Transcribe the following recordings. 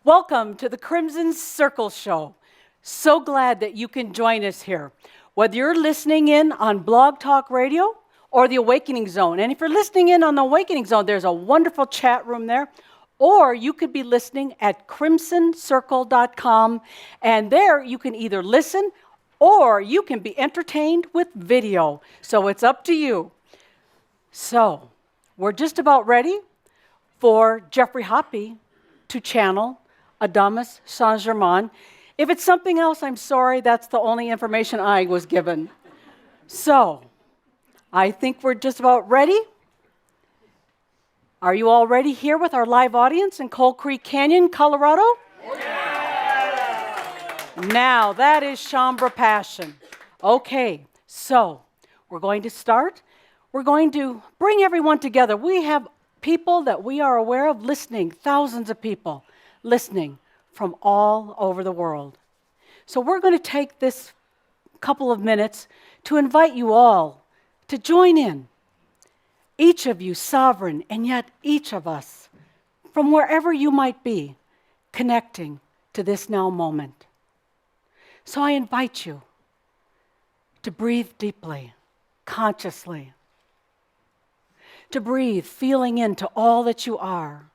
Welcome to the Crimson Circle Show. So glad that you can join us here, whether you're listening in on Blog Talk Radio or the Awakening Zone. And if you're listening in on the Awakening Zone, there's a wonderful chat room there. Or you could be listening at crimsoncircle.com, and there you can either listen or you can be entertained with video. So it's up to you. So we're just about ready for Jeffrey Hoppe to channel Adamus Saint-Germain. If it's something else, I'm sorry, that's the only information I was given. So, I think we're just about ready. Are you all ready here with our live audience in Coal Creek Canyon, Colorado? Yeah. Now, that is Shaumbra Passion. Okay, so we're going to start. We're going to bring everyone together. We have people that we are aware of listening, thousands of people listening from all over the world. So we're going to take this couple of minutes to invite you all to join in. Each of you sovereign, and yet each of us, from wherever you might be, connecting to this now moment. So I invite you to breathe deeply, consciously, to breathe, feeling into all that you are.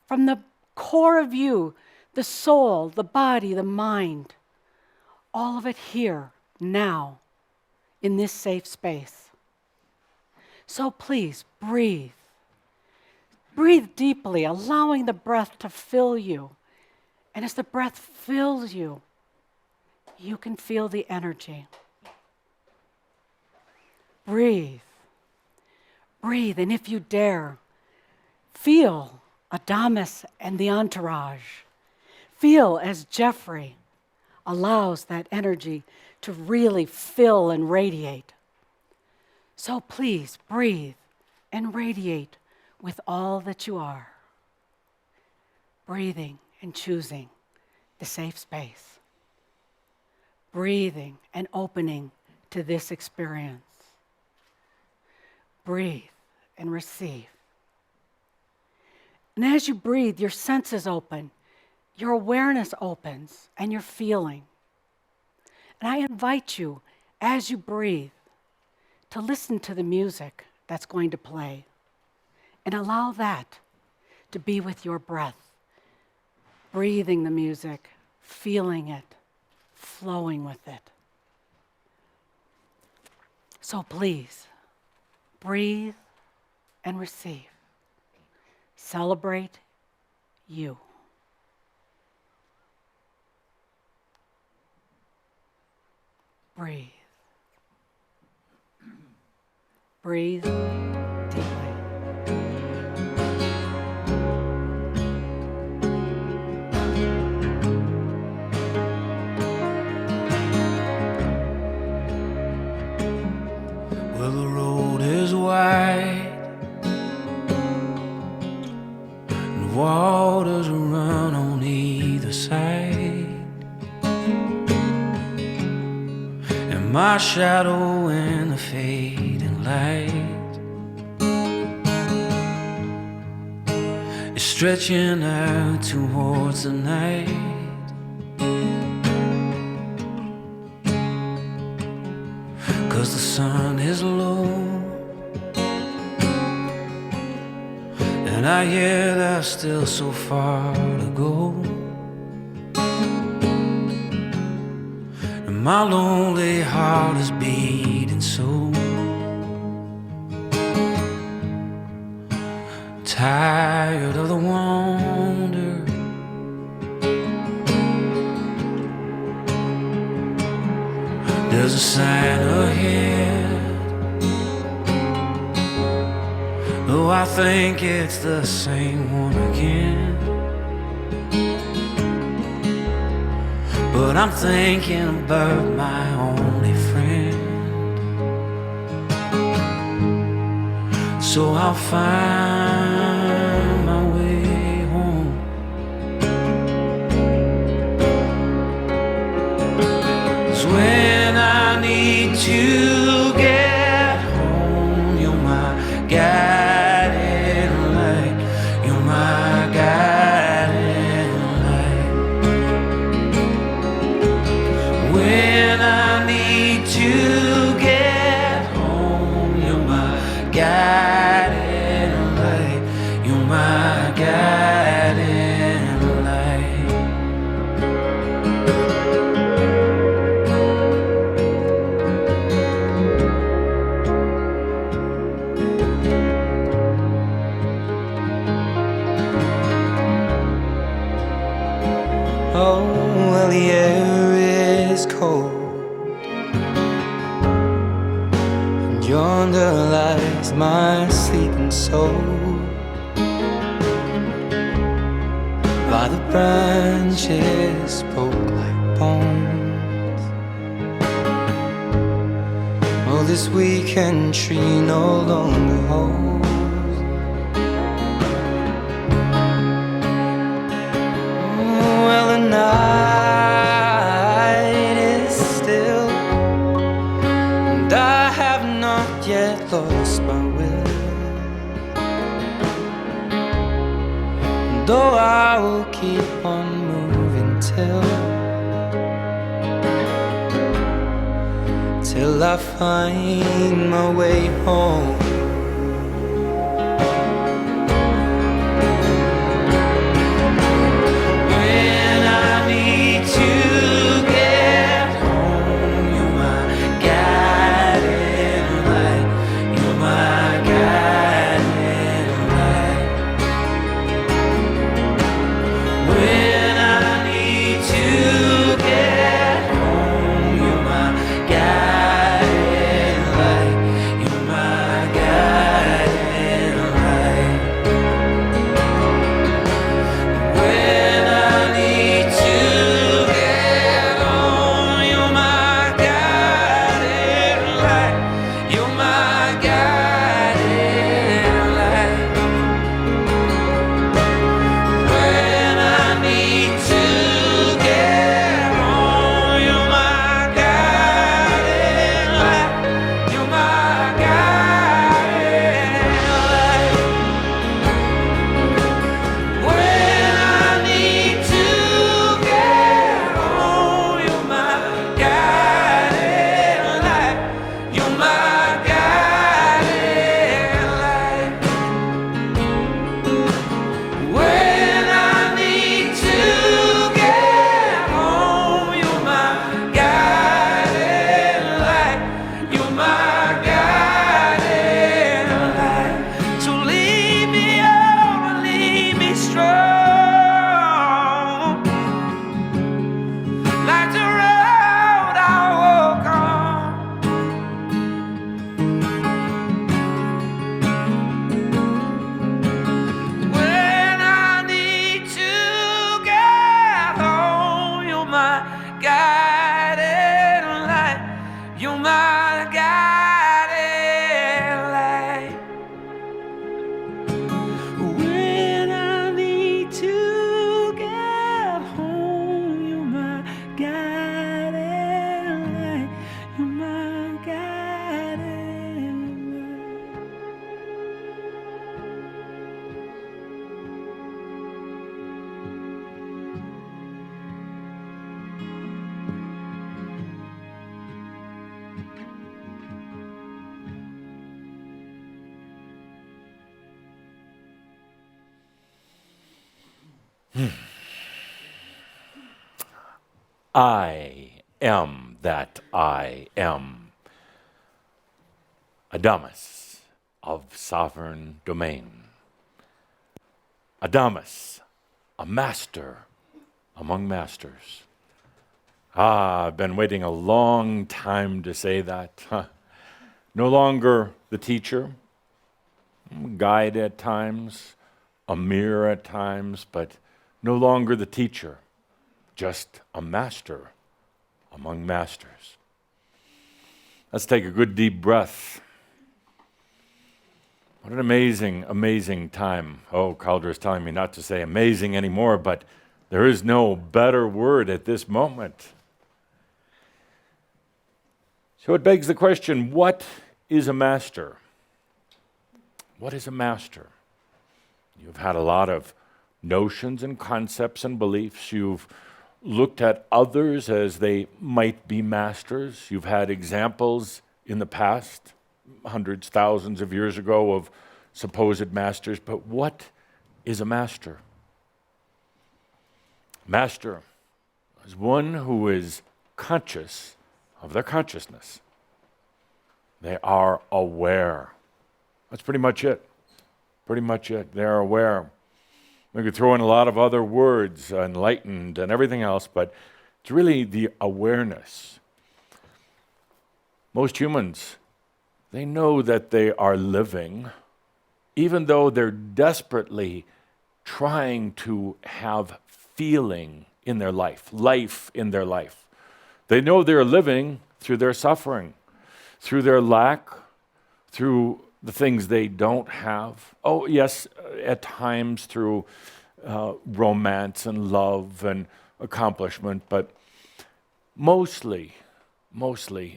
From the core of you, the soul, the body, the mind, all of it here, now, in this safe space. So please, breathe. Breathe deeply, allowing the breath to fill you. And as the breath fills you, you can feel the energy. Breathe. Breathe, and if you dare, feel Adamus and the entourage. Feel as Jeffrey allows that energy to really fill and radiate. So please breathe and radiate with all that you are. Breathing and choosing the safe space. Breathing and opening to this experience. Breathe and receive. And as you breathe, your senses open, your awareness opens, and you're feeling. And I invite you, as you breathe, to listen to the music that's going to play and allow that to be with your breath, breathing the music, feeling it, flowing with it. So please, breathe and receive. Celebrate you. Breathe. Breathe deeply. Well, the road is wide and waters run on either side, and my shadow in the fading light is stretching out towards the night. Cause the sun is low, and I hear there's still so far to go, and my lonely heart is beating so. Tired of the wonder, there's a sign ahead, though I think it's the same one again. But I'm thinking about my only friend, so I'll find my way home. 'Cause when I need to get home, you're my guiding light. You're my guiding light. my guiding light. Oh, well, the air is cold, and yonder lies my sleeping soul. By the branches broke like bones. Oh, this weekend tree no longer holds. Well, the night is still, and I have not yet lost my will. And though I will keep on moving till I find my way home. I am that I am. Adamus of sovereign domain. Adamus, a master among masters. I've been waiting a long time to say that. No longer the teacher, guide at times, a mirror at times, but no longer the teacher, just a master among masters. Let's take a good deep breath. What an amazing, amazing time. Oh, Calder is telling me not to say amazing anymore, but there is no better word at this moment. So it begs the question, what is a master? What is a master? You've had a lot of notions and concepts and beliefs. You've looked at others as they might be masters. You've had examples in the past, hundreds, thousands of years ago, of supposed masters. But what is a master. Master is one who is conscious of their consciousness. They are aware. That's pretty much it. Pretty much it. They are aware. We could throw in a lot of other words, enlightened and everything else, but it's really the awareness. Most humans, they know that they are living, even though they're desperately trying to have feeling in their life in their life. They know they're living through their suffering, through their lack, through the things they don't have. Oh, yes, at times through romance and love and accomplishment, but mostly,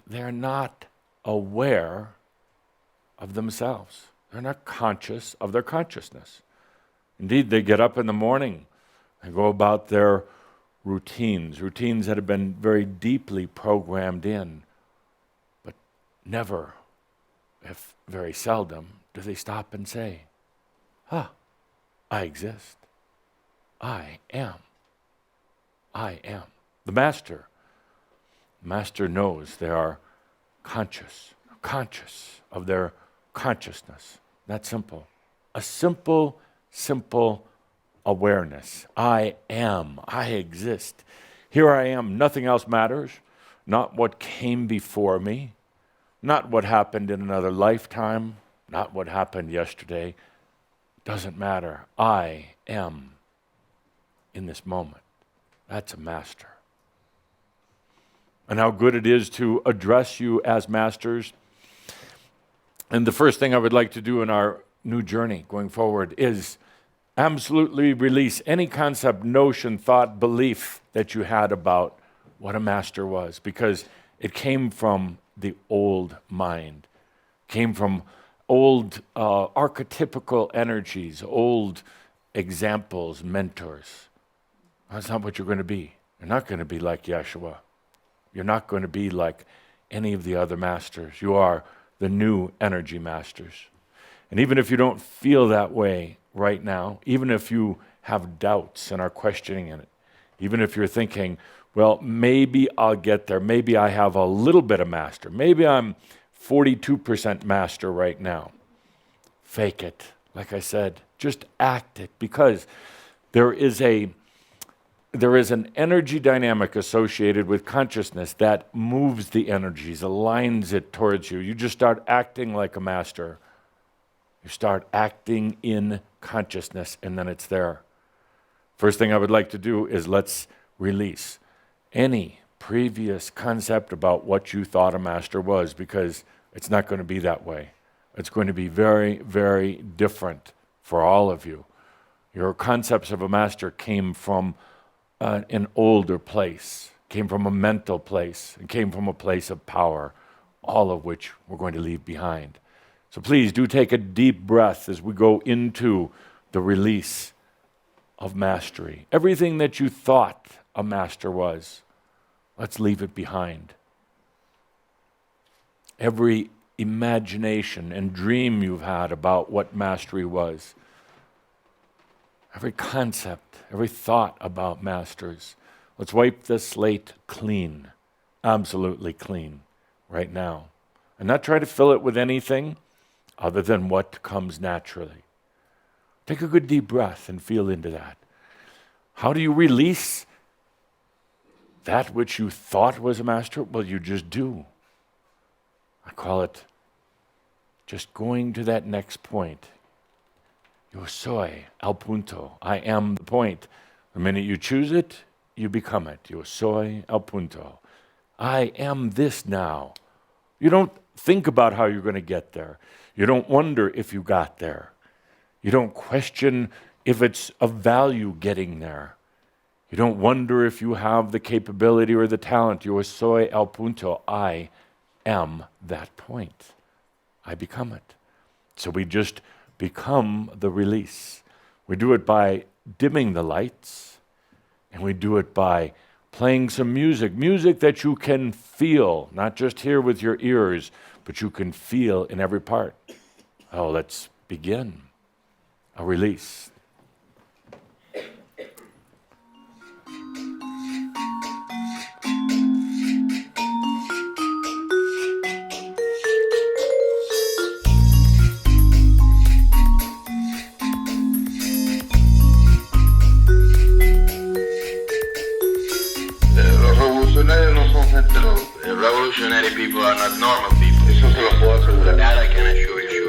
they're not aware of themselves. They're not conscious of their consciousness. Indeed, they get up in the morning and go about their routines that have been very deeply programmed in, but never, if very seldom, do they stop and say, I exist. I am. The master knows they are conscious of their consciousness. That's simple. A simple awareness. I am. I exist. Here I am. Nothing else matters. Not what came before me. Not what happened in another lifetime. Not what happened yesterday. Doesn't matter. I am in this moment. That's a master. And how good it is to address you as masters. And the first thing I would like to do in our new journey going forward is absolutely release any concept, notion, thought, belief that you had about what a master was, because it came from the old mind, came from old archetypical energies, old examples, mentors. That's not what you're going to be. You're not going to be like Yeshua. You're not going to be like any of the other masters. You are the new energy masters. And even if you don't feel that way right now, even if you have doubts and are questioning in it, even if you're thinking, well, maybe I'll get there, maybe I have a little bit of master, maybe I'm 42% master right now. Fake it. Like I said, just act it, because there is an energy dynamic associated with consciousness that moves the energies, aligns it towards you. You just start acting like a master. You start acting in consciousness, and then it's there. First thing I would like to do is let's release any previous concept about what you thought a master was, because it's not going to be that way. It's going to be very, very different for all of you. Your concepts of a master came from an older place, came from a mental place, and came from a place of power, all of which we're going to leave behind. So please do take a deep breath as we go into the release of mastery. Everything that you thought a master was, let's leave it behind. Every imagination and dream you've had about what mastery was, every concept, every thought about masters, let's wipe the slate clean, absolutely clean, right now. And not try to fill it with anything other than what comes naturally. Take a good deep breath and feel into that. How do you release that which you thought was a master? Well, you just do. I call it just going to that next point. Yo soy al punto. I am the point. The minute you choose it, you become it. Yo soy al punto. I am this now. You don't think about how you're going to get there. You don't wonder if you got there. You don't question if it's of value getting there. You don't wonder if you have the capability or the talent. Yo soy al punto. I am that point. I become it. So we just become the release. We do it by dimming the lights, and we do it by playing some music that you can feel, not just hear with your ears, but you can feel in every part. Oh, let's begin a release. people are not normal people. Eso se lo puedo asegurar. That I can assure you.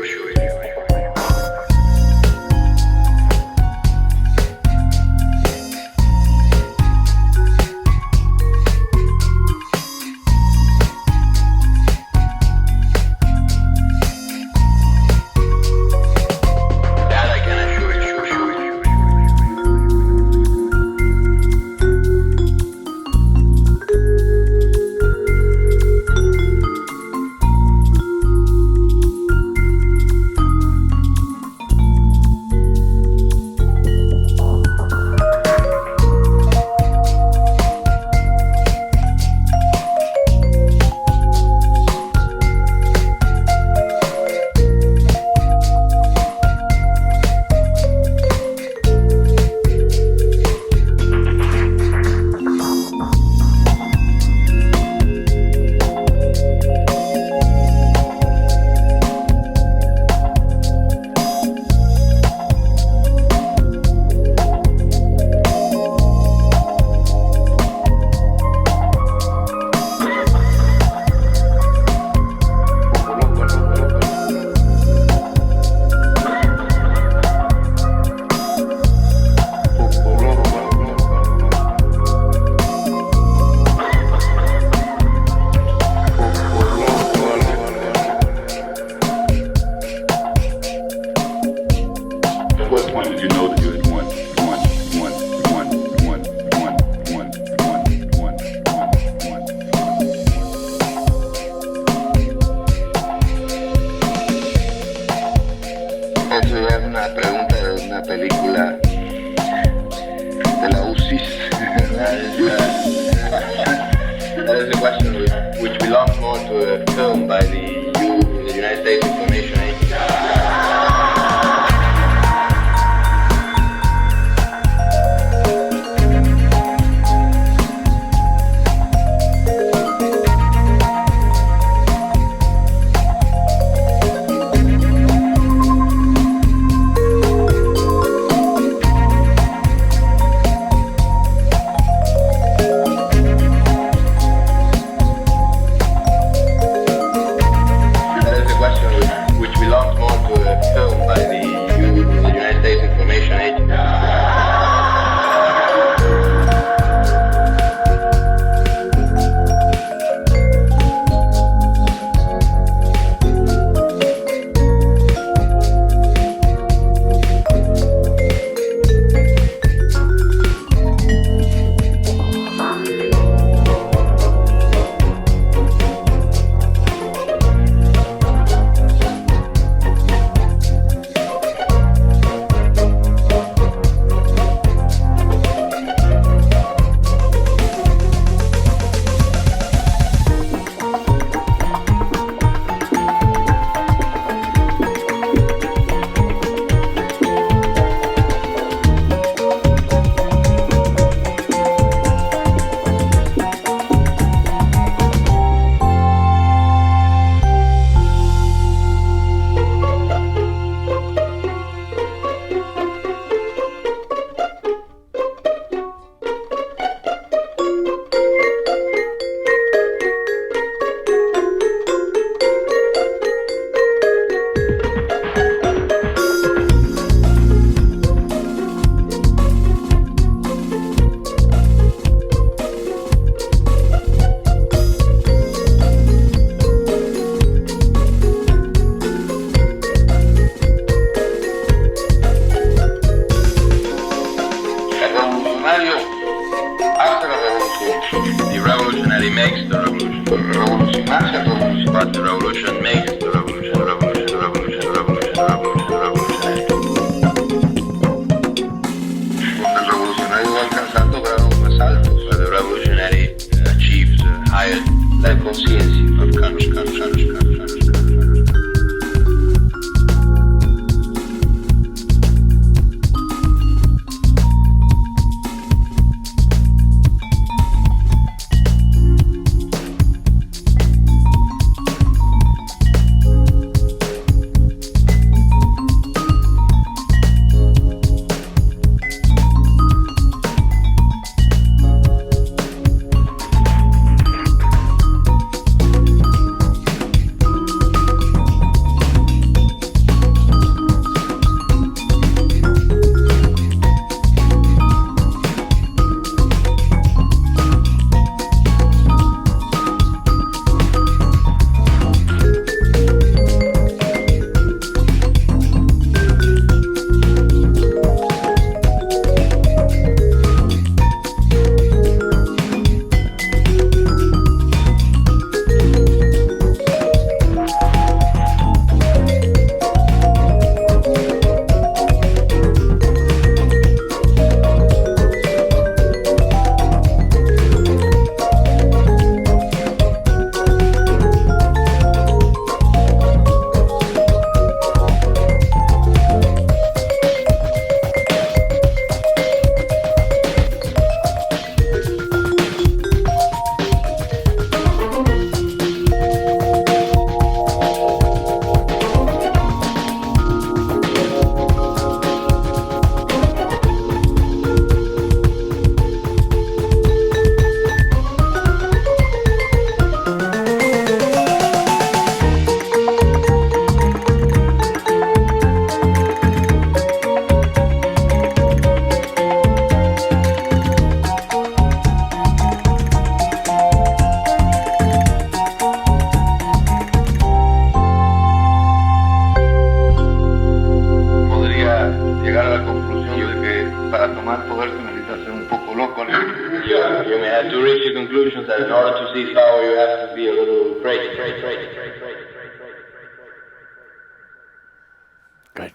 conclusión de que para tomar poder se necesita ser un poco loco. You may have to reach the conclusion that in order to seize power you have to be a little crazy.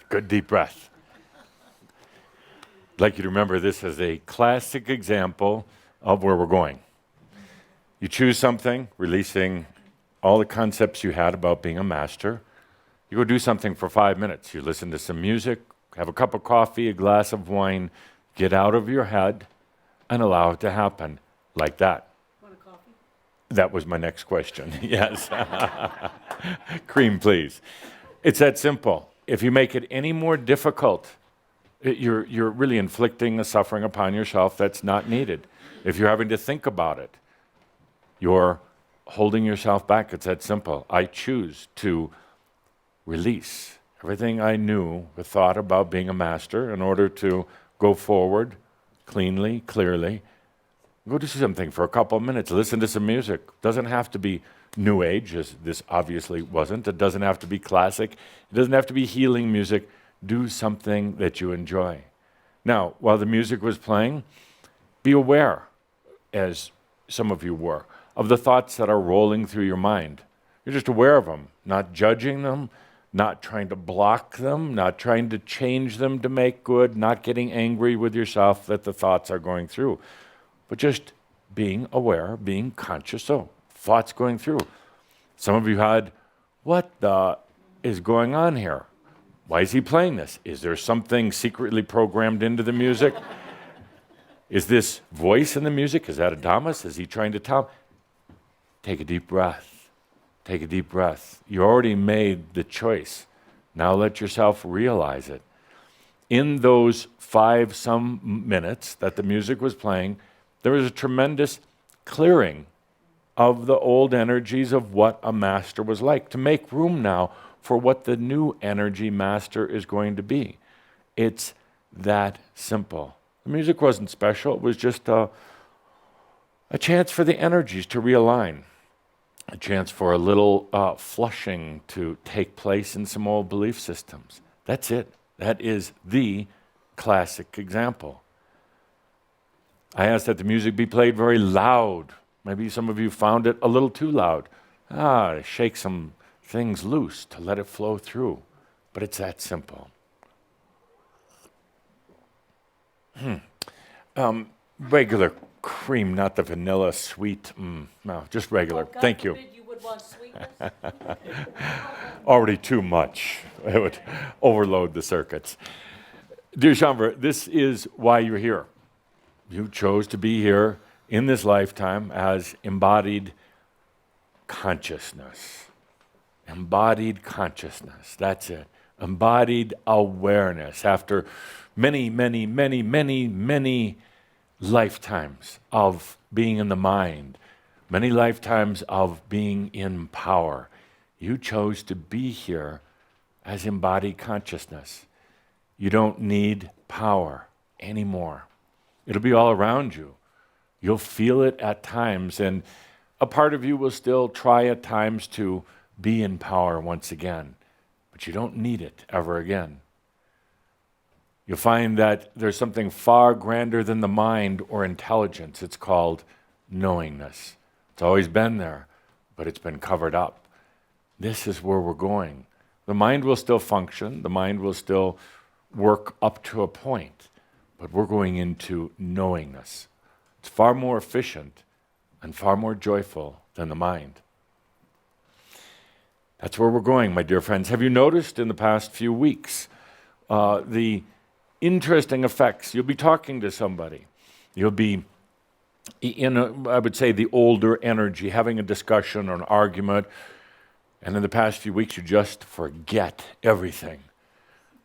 Good deep breath. I'd like you to remember this as a classic example of where we're going. You choose something, releasing all the concepts you had about being a master. You go do something for 5 minutes. You listen to some music, have a cup of coffee, a glass of wine, get out of your head and allow it to happen like that. Want a coffee? That was my next question. Yes. Cream, please. It's that simple. If you make it any more difficult, you're really inflicting a suffering upon yourself that's not needed. If you're having to think about it, you're holding yourself back. It's that simple. I choose to release everything I knew or thought about being a master in order to go forward cleanly, clearly. Go do something for a couple of minutes. Listen to some music. Doesn't have to be New Age, as this obviously wasn't. It doesn't have to be classic. It doesn't have to be healing music. Do something that you enjoy. Now, while the music was playing, be aware, as some of you were, of the thoughts that are rolling through your mind. You're just aware of them, not judging them, not trying to block them, not trying to change them to make good, not getting angry with yourself that the thoughts are going through, but just being aware, being conscious of thoughts going through. Some of you had, what the is going on here? Why is he playing this? Is there something secretly programmed into the music? Is this voice in the music? Is that Adamus? Is he trying to tell? Take a deep breath. Take a deep breath. You already made the choice. Now let yourself realize it. In those 5 some minutes that the music was playing, there was a tremendous clearing of the old energies of what a master was like, to make room now for what the new energy master is going to be. It's that simple. The music wasn't special. It was just a chance for the energies to realign, a chance for a little flushing to take place in some old belief systems. That's it. That is the classic example. I asked that the music be played very loud. Maybe some of you found it a little too loud. Shake some things loose to let it flow through. But it's that simple. Regular cream, not the vanilla sweet. No, just regular. Thank you. You would want sweetness. Already too much. It would overload the circuits. Dear Shambhara, this is why you're here. You chose to be here in this lifetime as embodied consciousness. Embodied consciousness, that's it. Embodied awareness after many, many, many, many, many lifetimes of being in the mind, many lifetimes of being in power. You chose to be here as embodied consciousness. You don't need power anymore. It'll be all around you. You'll feel it at times, and a part of you will still try at times to be in power once again, but you don't need it ever again. You'll find that there's something far grander than the mind or intelligence. It's called knowingness. It's always been there, but it's been covered up. This is where we're going. The mind will still function. The mind will still work up to a point, but we're going into knowingness. It's far more efficient and far more joyful than the mind. That's where we're going, my dear friends. Have you noticed in the past few weeks the interesting effects? You'll be talking to somebody. You'll be in, I would say, the older energy, having a discussion or an argument, and in the past few weeks, you just forget everything.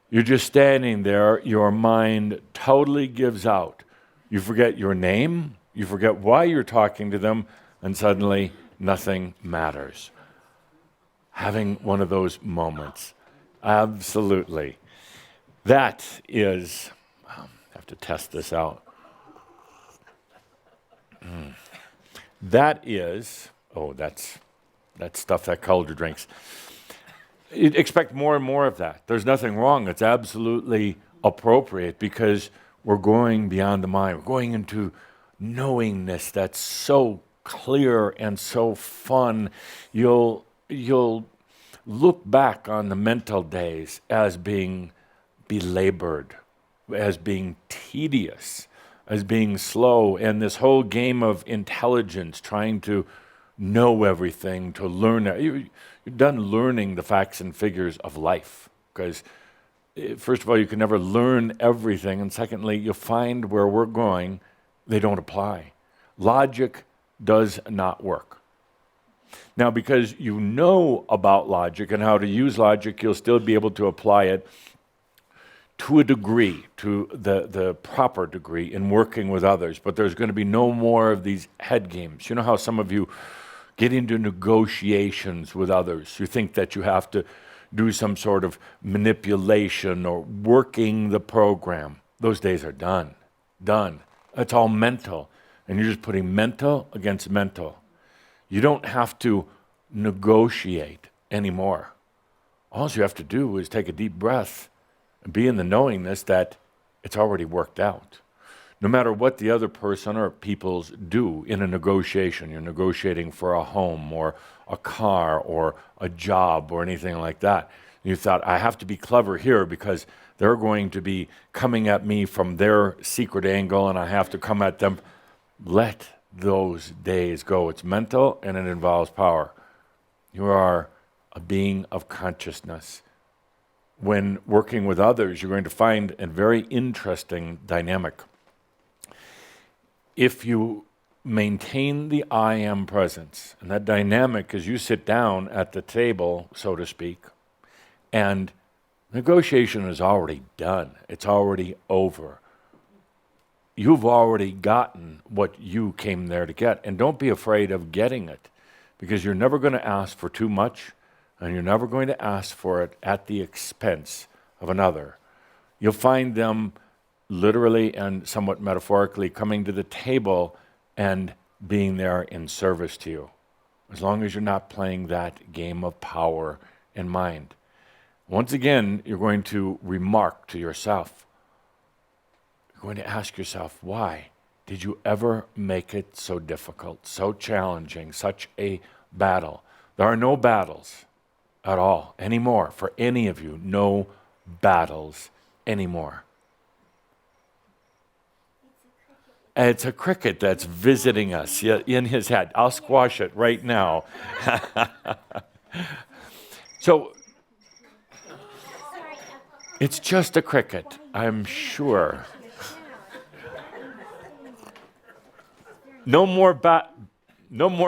You're just standing there, your mind totally gives out. You forget your name, you forget why you're talking to them, and suddenly nothing matters. Having one of those moments. Absolutely. That is, I have to test this out. That is, that's stuff that Calder drinks. You'd expect more and more of that. There's nothing wrong. It's absolutely appropriate because we're going beyond the mind. We're going into knowingness that's so clear and so fun. You'll look back on the mental days as being belabored, as being tedious, as being slow, and this whole game of intelligence, trying to know everything, to learn. You're done learning the facts and figures of life, because first of all, you can never learn everything, and secondly, you'll find where we're going, they don't apply. Logic does not work. Now, because you know about logic and how to use logic, you'll still be able to apply it to a degree, to the proper degree in working with others. But there's going to be no more of these head games. You know how some of you get into negotiations with others. You think that you have to do some sort of manipulation or working the program. Those days are done. Done. It's all mental. And you're just putting mental against mental. You don't have to negotiate anymore. All you have to do is take a deep breath and be in the knowingness that it's already worked out. No matter what the other person or peoples do in a negotiation, you're negotiating for a home or a car or a job or anything like that. You thought, I have to be clever here because they're going to be coming at me from their secret angle and I have to come at them. Let those days go. It's mental and it involves power. You are a being of consciousness. When working with others, you're going to find a very interesting dynamic. If you maintain the I am presence, and that dynamic is you sit down at the table, so to speak, and negotiation is already done. It's already over. You've already gotten what you came there to get. And don't be afraid of getting it, because you're never going to ask for too much, and you're never going to ask for it at the expense of another. You'll find them literally and somewhat metaphorically coming to the table and being there in service to you, as long as you're not playing that game of power and mind. Once again, you're going to remark to yourself. You're going to ask yourself, why did you ever make it so difficult, so challenging, such a battle? There are no battles at all anymore for any of you. No battles anymore. It's a cricket that's visiting us in his head. I'll squash it right now. So, it's just a cricket, I'm sure. No more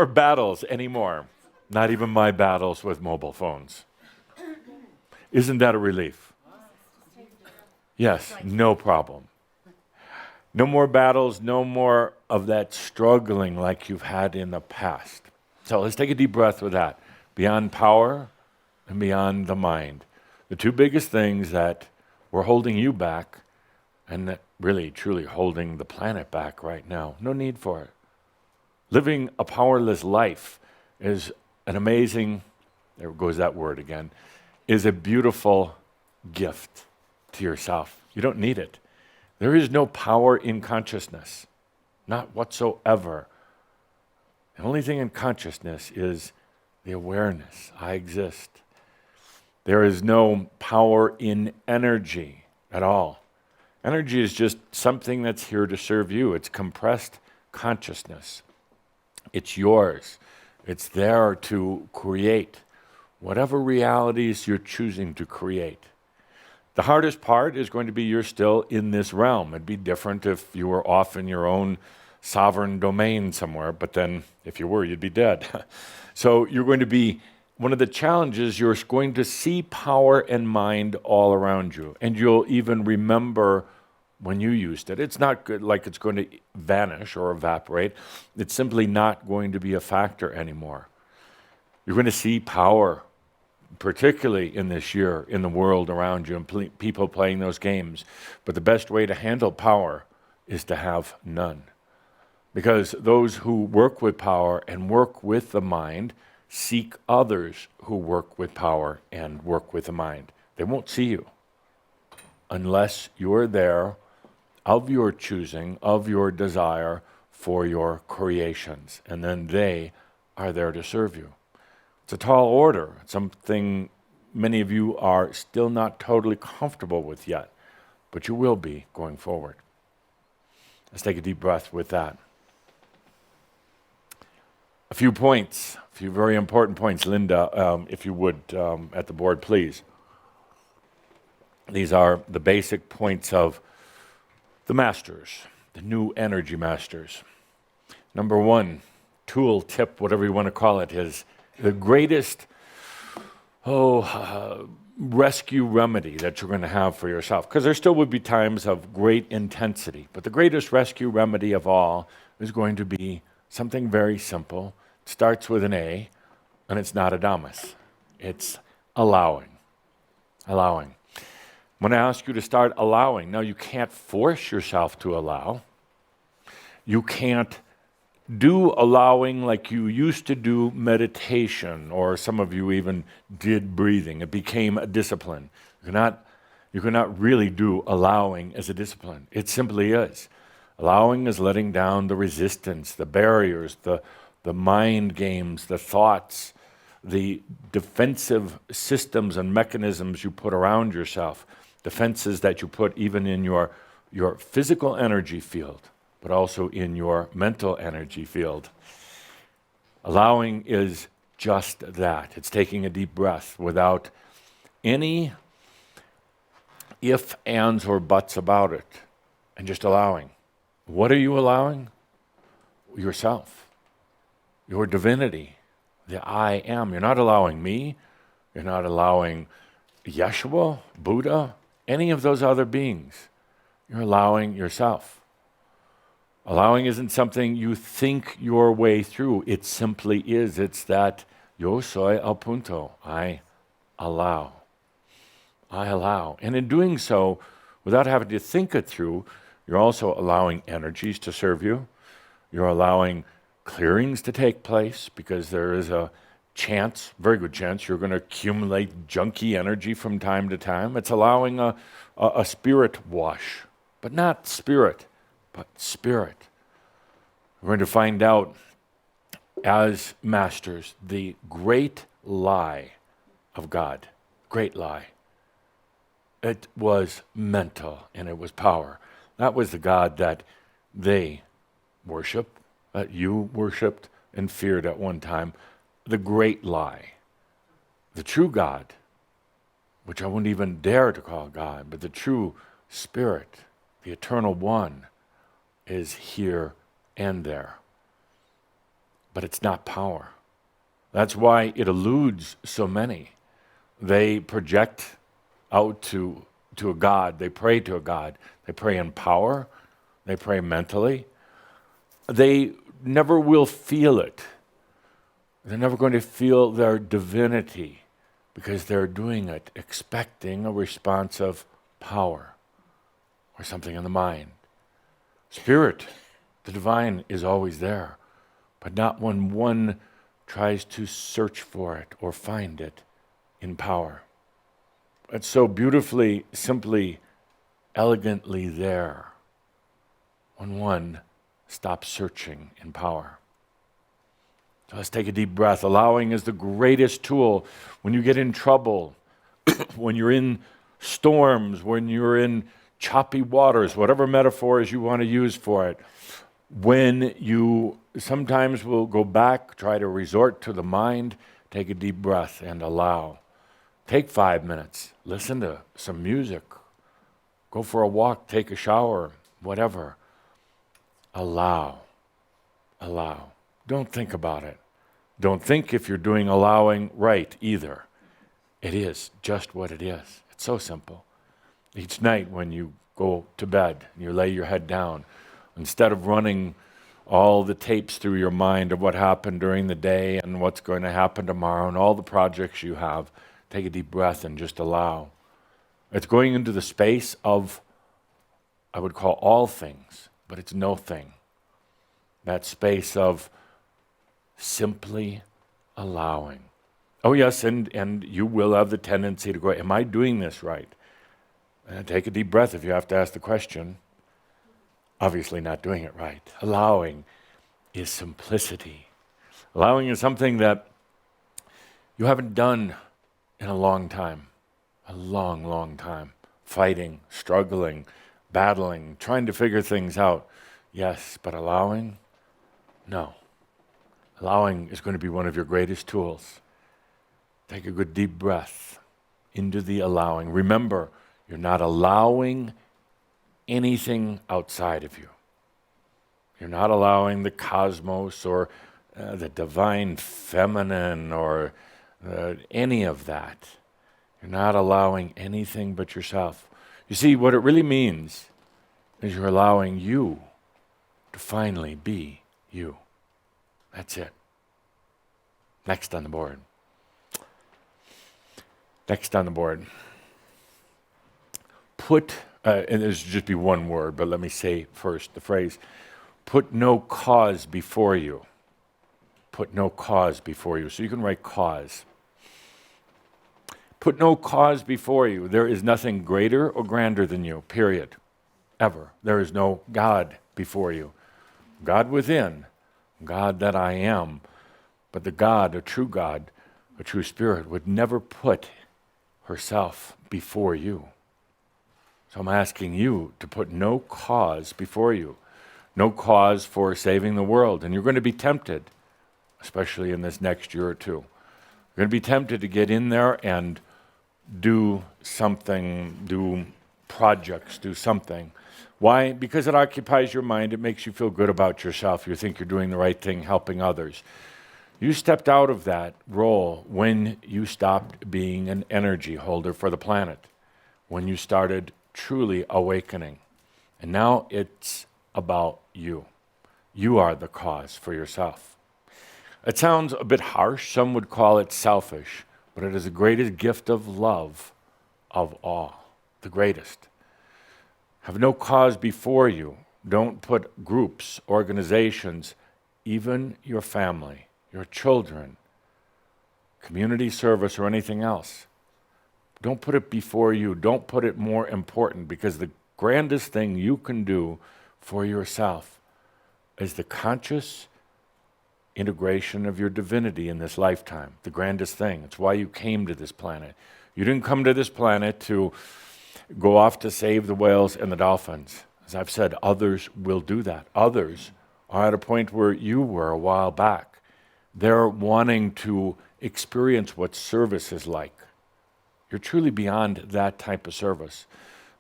battles anymore. Not even my battles with mobile phones. Isn't that a relief? Yes, no problem. No more battles, no more of that struggling like you've had in the past. So let's take a deep breath with that. Beyond power and beyond the mind. The two biggest things that were holding you back and that really, truly holding the planet back right now. No need for it. Living a powerless life is an amazing, there goes that word again, is a beautiful gift to yourself. You don't need it. There is no power in consciousness, not whatsoever. The only thing in consciousness is the awareness, I exist. There is no power in energy at all. Energy is just something that's here to serve you. It's compressed consciousness. It's yours. It's there to create whatever realities you're choosing to create. The hardest part is going to be you're still in this realm. It'd be different if you were off in your own sovereign domain somewhere, but then if you were, you'd be dead. So you're going to be, one of the challenges, you're going to see power and mind all around you, and you'll even remember when you used it. It's not good, like it's going to vanish or evaporate. It's simply not going to be a factor anymore. You're going to see power, particularly in this year, in the world around you, and people playing those games. But the best way to handle power is to have none. Because those who work with power and work with the mind seek others who work with power and work with the mind. They won't see you unless you're there of your choosing, of your desire for your creations. And then they are there to serve you. It's a tall order, something many of you are still not totally comfortable with yet, but you will be going forward. Let's take a deep breath with that. A few points, a few very important points. Linda, if you would, at the board, please. These are the basic points of the masters, the new energy masters. Number one, tool, tip, whatever you want to call it, is the greatest rescue remedy that you're going to have for yourself. Because there still would be times of great intensity, but the greatest rescue remedy of all is going to be something very simple. It starts with an A, and it's not Adamus. It's allowing. Allowing. When I ask you to start allowing, now you can't force yourself to allow. You can't do allowing like you used to do meditation, or some of you even did breathing. It became a discipline. You cannot really do allowing as a discipline. It simply is. Allowing is letting down the resistance, the barriers, the mind games, the thoughts, the defensive systems and mechanisms you put around yourself, defenses that you put even in your physical energy field, but also in your mental energy field. Allowing is just that. It's taking a deep breath without any ifs, ands, or buts about it, and just allowing. What are you allowing? Yourself, your divinity, the I am. You're not allowing me. You're not allowing Yeshua, Buddha, any of those other beings. You're allowing yourself. Allowing isn't something you think your way through. It simply is. It's that yo soy al punto. I allow. I allow. And in doing so, without having to think it through, you're also allowing energies to serve you. You're allowing clearings to take place, because there is a chance, very good chance, you're going to accumulate junky energy from time to time. It's allowing a spirit wash, but not spirit, but spirit. We're going to find out as masters the great lie of God. Great lie. It was mental and it was power. That was the God that they worship, that you worshipped and feared at one time. The great lie. The true God, which I wouldn't even dare to call God, but the true Spirit, the Eternal One, is here and there. But it's not power. That's why it eludes so many. They project out to a God. They pray to a God. They pray in power. They pray mentally. They never will feel it. They're never going to feel their divinity, because they're doing it expecting a response of power or something in the mind. Spirit, the divine, is always there, but not when one tries to search for it or find it in power. It's so beautifully, simply, elegantly there when one stops searching in power. So let's take a deep breath. Allowing is the greatest tool when you get in trouble, when you're in storms, when you're in choppy waters, whatever metaphors you want to use for it. When you sometimes will go back, try to resort to the mind, take a deep breath and allow. Take 5 minutes, listen to some music, go for a walk, take a shower, whatever. Allow. Allow. Don't think about it. Don't think if you're doing allowing right either. It is just what it is. It's so simple. Each night when you go to bed, and you lay your head down, instead of running all the tapes through your mind of what happened during the day and what's going to happen tomorrow and all the projects you have, take a deep breath and just allow. It's going into the space of, I would call all things, but it's no thing. That space of simply allowing. Oh yes, and you will have the tendency to go, am I doing this right? And take a deep breath if you have to ask the question. Obviously not doing it right. Allowing is simplicity. Allowing is something that you haven't done in a long time. A long, long time. Fighting, struggling, battling, trying to figure things out. Yes, but allowing? No. Allowing is going to be one of your greatest tools. Take a good deep breath into the allowing. Remember, you're not allowing anything outside of you. You're not allowing the cosmos or the divine feminine or any of that. You're not allowing anything but yourself. You see, what it really means is you're allowing you to finally be you. That's it. Next on the board. Next on the board. Put, and this should just be one word, but let me say first the phrase, put no cause before you. Put no cause before you. So you can write cause. Put no cause before you. There is nothing greater or grander than you, period. Ever. There is no God before you. God within, God that I am. But the God, a true God, a true spirit, would never put herself before you. So I'm asking you to put no cause before you. No cause for saving the world. And you're going to be tempted, especially in this next year or two. You're going to be tempted to get in there and do something, do projects, do something. Why? Because it occupies your mind. It makes you feel good about yourself. You think you're doing the right thing, helping others. You stepped out of that role when you stopped being an energy holder for the planet, when you started truly awakening. And now it's about you. You are the cause for yourself. It sounds a bit harsh. Some would call it selfish, but it is the greatest gift of love of all. The greatest. Have no cause before you. Don't put groups, organizations, even your family, your children, community service, or anything else. Don't put it before you. Don't put it more important, because the grandest thing you can do for yourself is the conscious integration of your divinity in this lifetime. The grandest thing. It's why you came to this planet. You didn't come to this planet to go off to save the whales and the dolphins. As I've said, others will do that. Others are at a point where you were a while back. They're wanting to experience what service is like. You're truly beyond that type of service.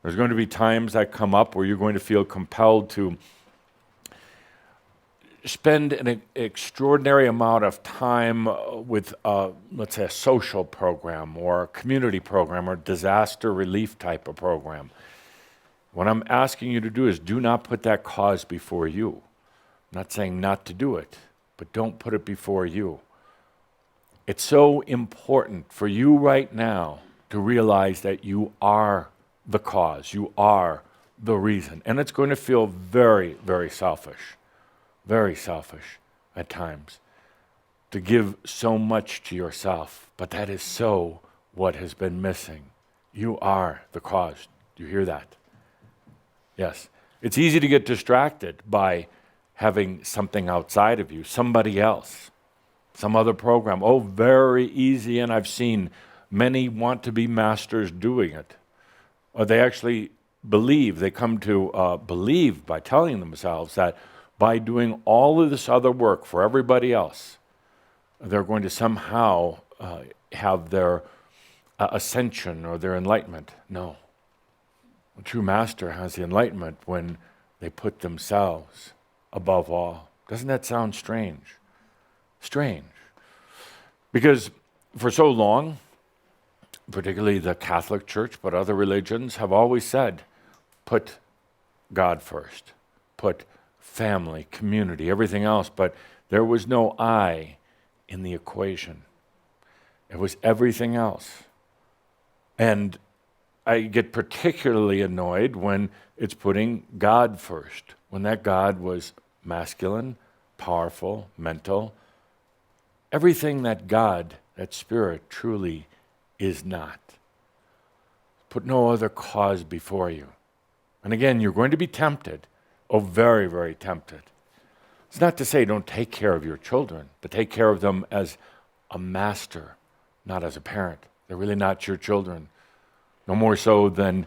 There's going to be times that come up where you're going to feel compelled to spend an extraordinary amount of time with, let's say, a social program or a community program or disaster relief type of program. What I'm asking you to do is do not put that cause before you. I'm not saying not to do it, but don't put it before you. It's so important for you right now to realize that you are the cause. You are the reason. And it's going to feel very, very selfish at times to give so much to yourself. But that is so what has been missing. You are the cause. Do you hear that? Yes. It's easy to get distracted by having something outside of you, somebody else, some other program. Oh, very easy, and I've seen many want to be masters doing it. Or they actually believe, they come to believe by telling themselves that by doing all of this other work for everybody else, they're going to somehow have their ascension or their enlightenment. No. A true master has the enlightenment when they put themselves above all. Doesn't that sound strange? Strange. Because for so long, particularly the Catholic Church, but other religions have always said, put God first, put family, community, everything else, but there was no I in the equation. It was everything else. And I get particularly annoyed when it's putting God first, when that God was masculine, powerful, mental, everything that God, that spirit, truly is not. Put no other cause before you. And again, you're going to be tempted. Oh, very, very tempted. It's not to say don't take care of your children, but take care of them as a master, not as a parent. They're really not your children. No more so than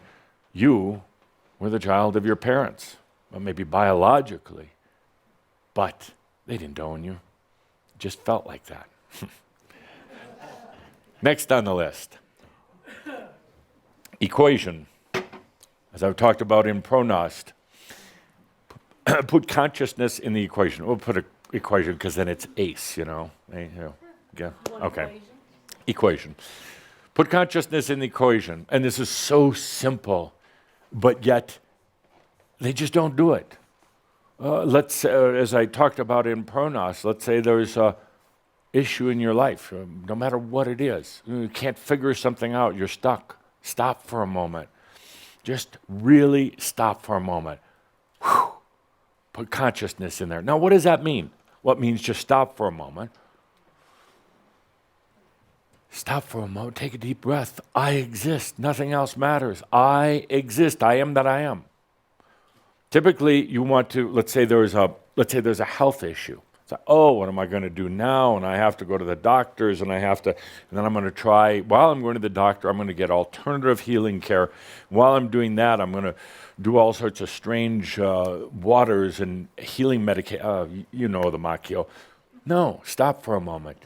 you were the child of your parents. Well, maybe biologically, but they didn't own you. It just felt like that. Next on the list, equation. As I've talked about in Pronost, put consciousness in the equation. We'll put an equation because then it's ACE, Yeah. Okay. Equation. Put consciousness in the equation. And this is so simple, but yet they just don't do it. Let's, as I talked about in Pronost, let's say there's a issue in your life, no matter what it is. You can't figure something out. You're stuck. Stop for a moment. Just really stop for a moment. Whew. Put consciousness in there. Now, what does that mean? Well, it means just stop for a moment. Stop for a moment. Take a deep breath. I exist. Nothing else matters. I exist. I am that I am. Typically, you want to, let's say there's a health issue. It's like, oh, what am I going to do now? And I have to go to the doctors, and then I'm going to try, while I'm going to the doctor, I'm going to get alternative healing care. While I'm doing that, I'm going to do all sorts of strange waters and healing medication. The Macchio. No, stop for a moment.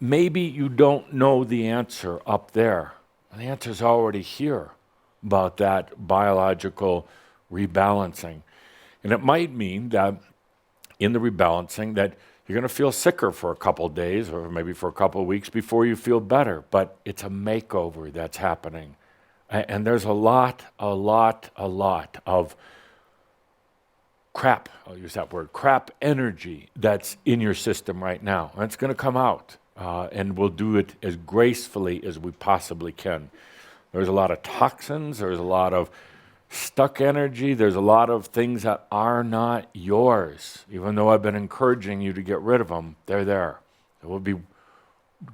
Maybe you don't know the answer up there. The answer's already here about that biological rebalancing. And it might mean that in the rebalancing that you're going to feel sicker for a couple of days or maybe for a couple of weeks before you feel better. But it's a makeover that's happening. And there's a lot of crap, I'll use that word, crap energy that's in your system right now. And it's going to come out. And we'll do it as gracefully as we possibly can. There's a lot of toxins. There's a lot of stuck energy. There's a lot of things that are not yours. Even though I've been encouraging you to get rid of them, they're there. So we'll be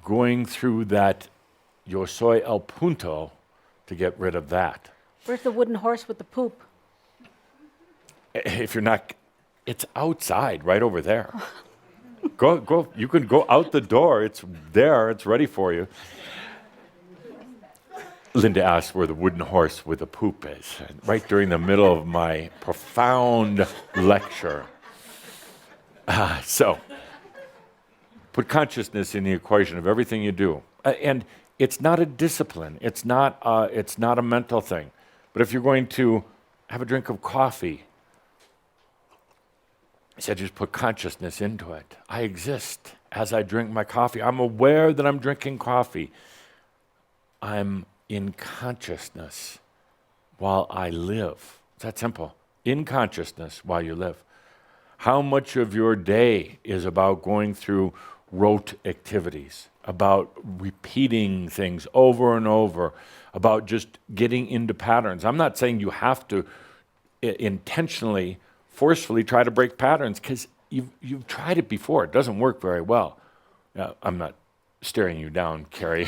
going through that yo soy el punto to get rid of that. Where's the wooden horse with the poop? If you're not, it's outside, right over there. Go. You can go out the door. It's there. It's ready for you. Linda asked where the wooden horse with the poop is, right during the middle of my profound lecture. So, put consciousness in the equation of everything you do. And it's not a discipline. It's not a mental thing. But if you're going to have a drink of coffee, I said just put consciousness into it. I exist as I drink my coffee. I'm aware that I'm drinking coffee. I'm in consciousness while I live. It's that simple. In consciousness while you live. How much of your day is about going through rote activities, about repeating things over and over, about just getting into patterns? I'm not saying you have to intentionally, forcefully try to break patterns, because you've tried it before. It doesn't work very well. I'm not staring you down, Carrie.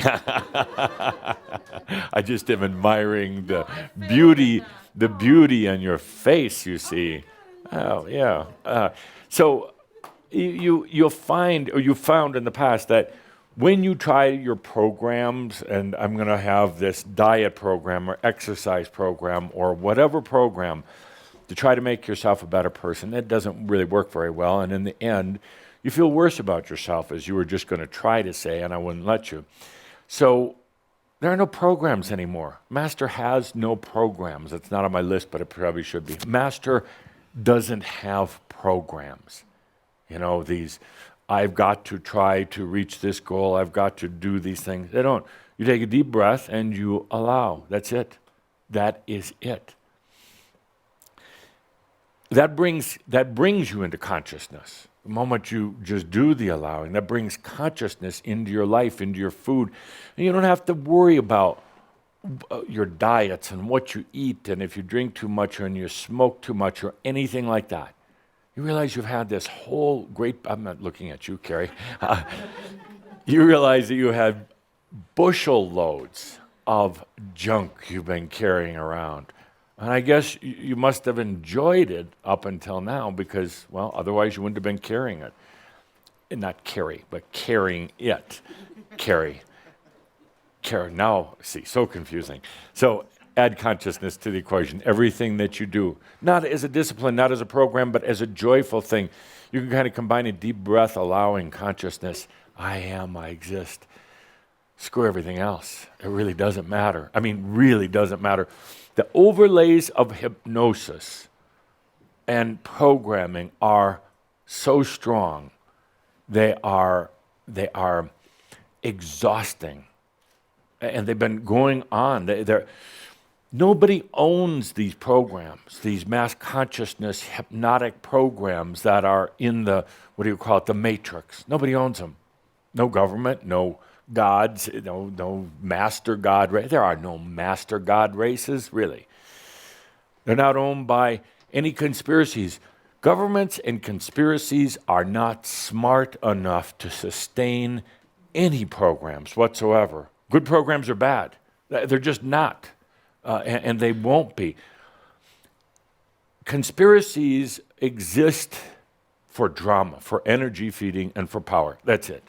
I just am admiring the beauty on your face, you see. Oh, yeah. So you'll find, or you've found in the past, that when you try your programs, and I'm going to have this diet program or exercise program or whatever program to try to make yourself a better person, that doesn't really work very well. And in the end, you feel worse about yourself, as you were just going to try to say, and I wouldn't let you. So there are no programs anymore. Master has no programs. It's not on my list, but it probably should be. Master doesn't have programs. These, I've got to try to reach this goal. I've got to do these things. They don't. You take a deep breath and you allow. That's it. That is it. That brings you into consciousness. The moment you just do the allowing, that brings consciousness into your life, into your food. And you don't have to worry about your diets and what you eat and if you drink too much or you smoke too much or anything like that. You realize you've had this whole great, I'm not looking at you, Carrie. You realize that you had bushel loads of junk you've been carrying around. And I guess you must have enjoyed it up until now because, well, otherwise you wouldn't have been carrying it. Not carry, but carrying it. Carry. Now, see, so confusing. So add consciousness to the equation. Everything that you do, not as a discipline, not as a program, but as a joyful thing. You can kind of combine a deep breath, allowing consciousness. I am, I exist. Screw everything else. It really doesn't matter. I mean, really doesn't matter. The overlays of hypnosis and programming are so strong. They are exhausting. And they've been going on. Nobody owns these programs, these mass consciousness hypnotic programs that are in the, the matrix. Nobody owns them. No government, no gods, no master god race. There are no master god races, really. They're not owned by any conspiracies. Governments and conspiracies are not smart enough to sustain any programs whatsoever. Good programs are bad. They're just not. And they won't be. Conspiracies exist for drama, for energy feeding, and for power. That's it.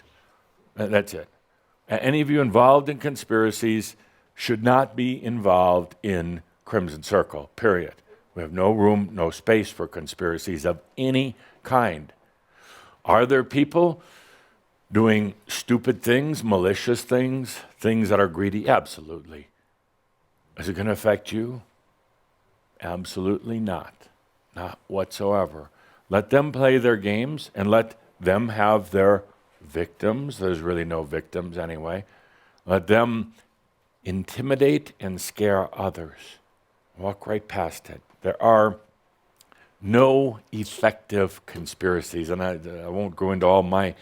That's it. Any of you involved in conspiracies should not be involved in Crimson Circle, period. We have no room, no space for conspiracies of any kind. Are there people doing stupid things, malicious things, things that are greedy? Absolutely. Is it going to affect you? Absolutely not. Not whatsoever. Let them play their games and let them have their victims. There's really no victims anyway. Let them intimidate and scare others. Walk right past it. There are no effective conspiracies, and I won't go into all my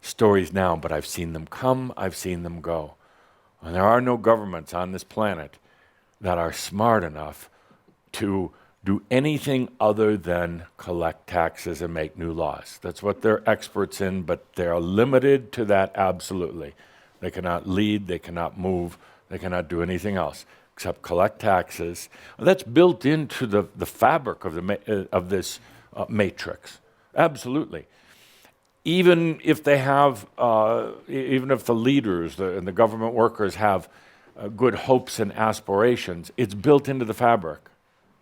stories now, but I've seen them come, I've seen them go. And there are no governments on this planet that are smart enough to do anything other than collect taxes and make new laws. That's what they're experts in, but they're limited to that absolutely. They cannot lead, they cannot move, they cannot do anything else except collect taxes. That's built into the fabric of this matrix. Absolutely. Even if they have, even if the leaders and the government workers have good hopes and aspirations, it's built into the fabric.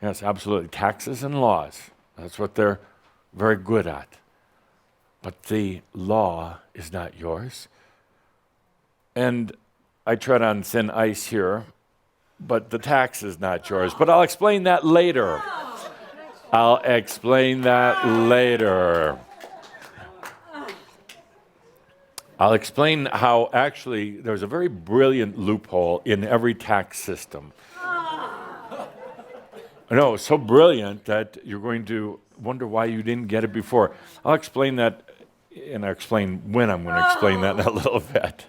Yes, absolutely. Taxes and laws. That's what they're very good at. But the law is not yours. And I tread on thin ice here, but the tax is not yours. But I'll explain that later. I'll explain that later. I'll explain how actually there's a very brilliant loophole in every tax system. No, so brilliant that you're going to wonder why you didn't get it before. I'll explain that, and I'll explain when I'm going to explain that in a little bit.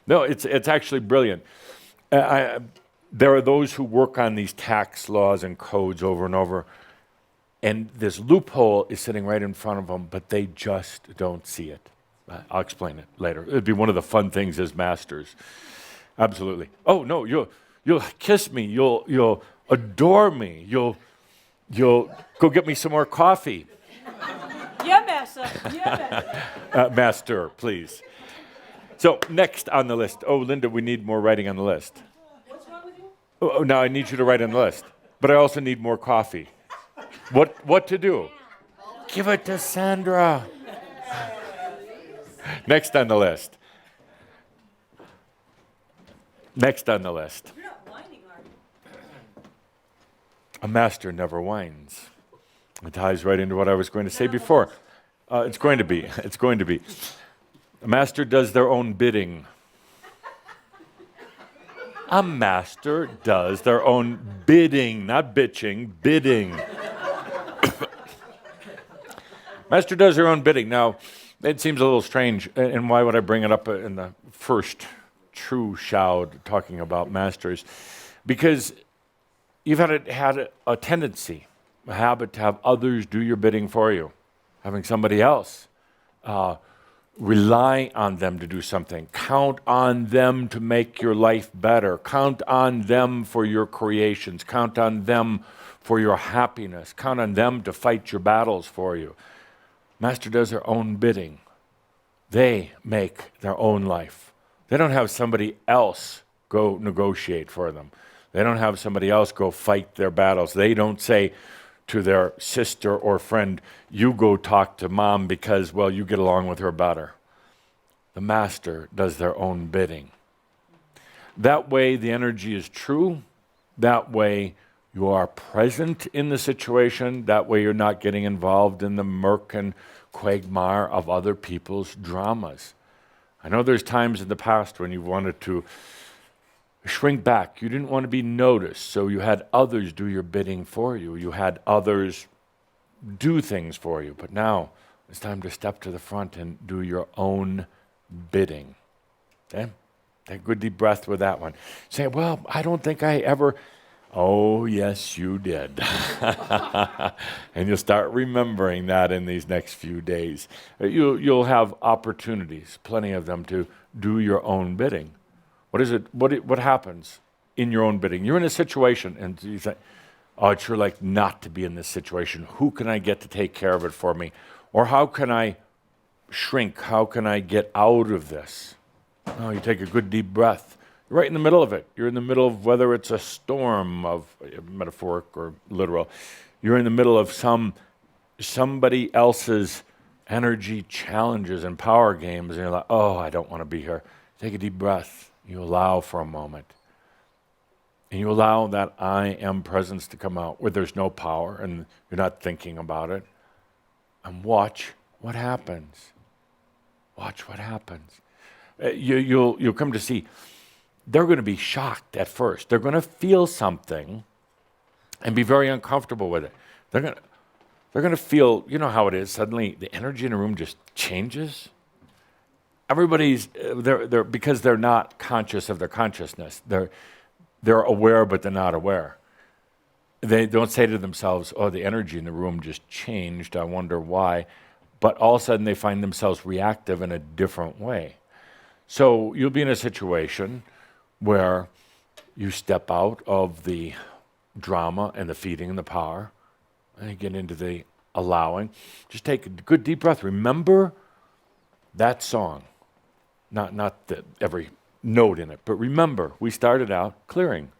No, it's actually brilliant. There are those who work on these tax laws and codes over and over, and this loophole is sitting right in front of them, but they just don't see it. I'll explain it later. It'd be one of the fun things as masters. Absolutely. Oh, no, you'll kiss me. You'll adore me. You'll go get me some more coffee. Yeah, Master. Yeah, Master. Master, please. So next on the list. Oh, Linda, we need more writing on the list. What's wrong with you? Oh, now I need you to write on the list. But I also need more coffee. What to do? Give it to Sandra. Next on the list. Next on the list. You're not whining, are you? A master never whines. It ties right into what I was going to say before. It's going to be. A master does their own bidding. A master does their own bidding, not bitching, bidding. Master does their own bidding. Now, it seems a little strange, and why would I bring it up in the first true shout talking about masters? Because you've had a tendency, a habit to have others do your bidding for you, having somebody else rely on them to do something. Count on them to make your life better. Count on them for your creations. Count on them for your happiness. Count on them to fight your battles for you. Master does their own bidding. They make their own life. They don't have somebody else go negotiate for them. They don't have somebody else go fight their battles. They don't say to their sister or friend, you go talk to mom because, well, you get along with her better. The master does their own bidding. That way the energy is true. That way you are present in the situation. That way you're not getting involved in the murk and quagmire of other people's dramas. I know there's times in the past when you wanted to shrink back. You didn't want to be noticed, so you had others do your bidding for you. You had others do things for you. But now it's time to step to the front and do your own bidding. Okay? Take a good deep breath with that one. Say, well, I don't think I ever... Oh, yes, you did. And you'll start remembering that in these next few days. You'll have opportunities, plenty of them, to do your own bidding. What is it? What happens in your own bidding? You're in a situation, and you say, oh, I'd sure like not to be in this situation. Who can I get to take care of it for me? Or how can I shrink? How can I get out of this? Oh, you take a good deep breath. You're right in the middle of it. You're in the middle of whether it's a storm of metaphoric or literal. You're in the middle of somebody else's energy challenges and power games, and you're like, oh, I don't want to be here. Take a deep breath. You allow for a moment. And you allow that I am presence to come out where there's no power and you're not thinking about it. And watch what happens. Watch what happens. You'll come to see they're going to be shocked at first. They're going to feel something and be very uncomfortable with it. They're going to feel, you know how it is, suddenly the energy in a room just changes. Everybody's they're because they're not conscious of their consciousness. They're aware, but they're not aware. They don't say to themselves, "Oh, the energy in the room just changed. I wonder why." But all of a sudden, they find themselves reactive in a different way. So you'll be in a situation where you step out of the drama and the feeding and the power, and you get into the allowing. Just take a good deep breath. Remember that song. Not every note in it, but remember, we started out clearing.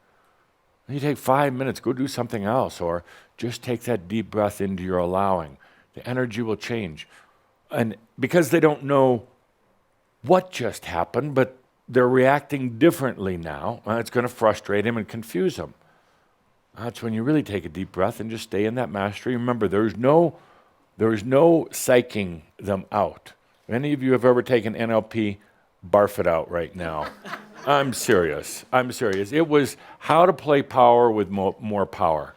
You take 5 minutes, go do something else, or just take that deep breath into your allowing. The energy will change. And because they don't know what just happened, but they're reacting differently now, it's going to frustrate them and confuse them. That's when you really take a deep breath and just stay in that mastery. Remember, there is no psyching them out. If any of you have ever taken NLP, barf it out right now. I'm serious. It was how to play power with more power.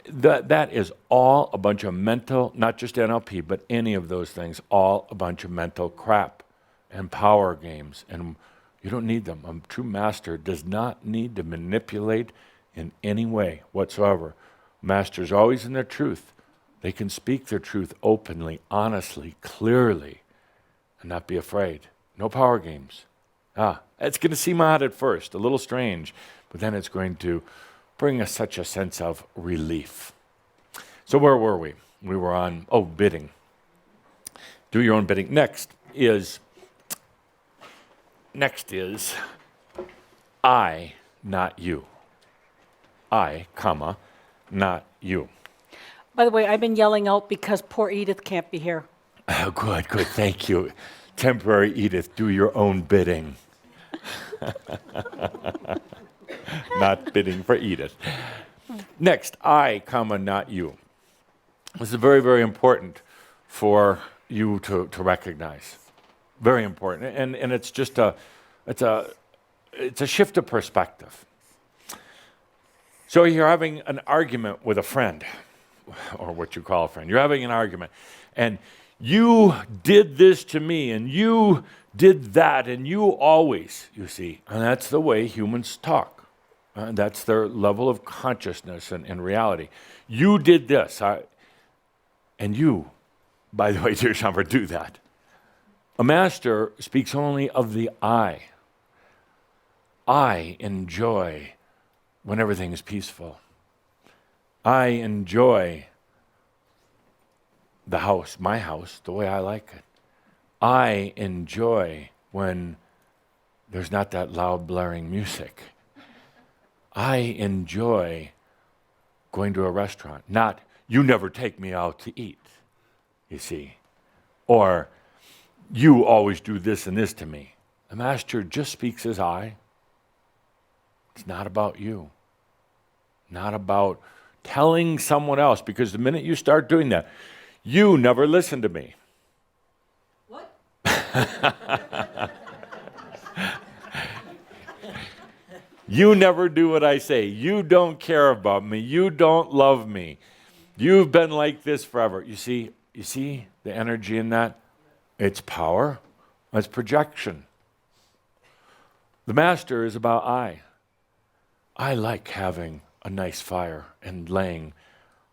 That is all a bunch of mental, not just NLP, but any of those things, all a bunch of mental crap and power games. And you don't need them. A true master does not need to manipulate in any way whatsoever. Masters are always in their truth. They can speak their truth openly, honestly, clearly, and not be afraid. No power games. It's going to seem odd at first, a little strange, but then it's going to bring us such a sense of relief. So where were we? We were on, bidding. Do your own bidding. Next is I, not you. I, comma, not you. By the way, I've been yelling out because poor Edith can't be here. Oh, good, thank you. Temporary Edith, do your own bidding. Not bidding for Edith. Next, I, comma, not you. This is very, very important for you to recognize. Very important. And it's just it's a shift of perspective. So you're having an argument with a friend, or what you call a friend. You're having an argument, and you did this to me, and you did that, and you always, you see. And that's the way humans talk. That's their level of consciousness and reality. You did this. And you, by the way, dear Shambhar, do that. A master speaks only of the I. I enjoy when everything is peaceful. I enjoy the house, my house, the way I like it. I enjoy when there's not that loud blaring music. I enjoy going to a restaurant, not you never take me out to eat, you see, or you always do this and this to me. The master just speaks as I. It's not about you, not about telling someone else, because the minute you start doing that, you never listen to me. What? You never do what I say. You don't care about me. You don't love me. You've been like this forever. You see the energy in that? It's power. It's projection. The master is about I. I like having a nice fire and laying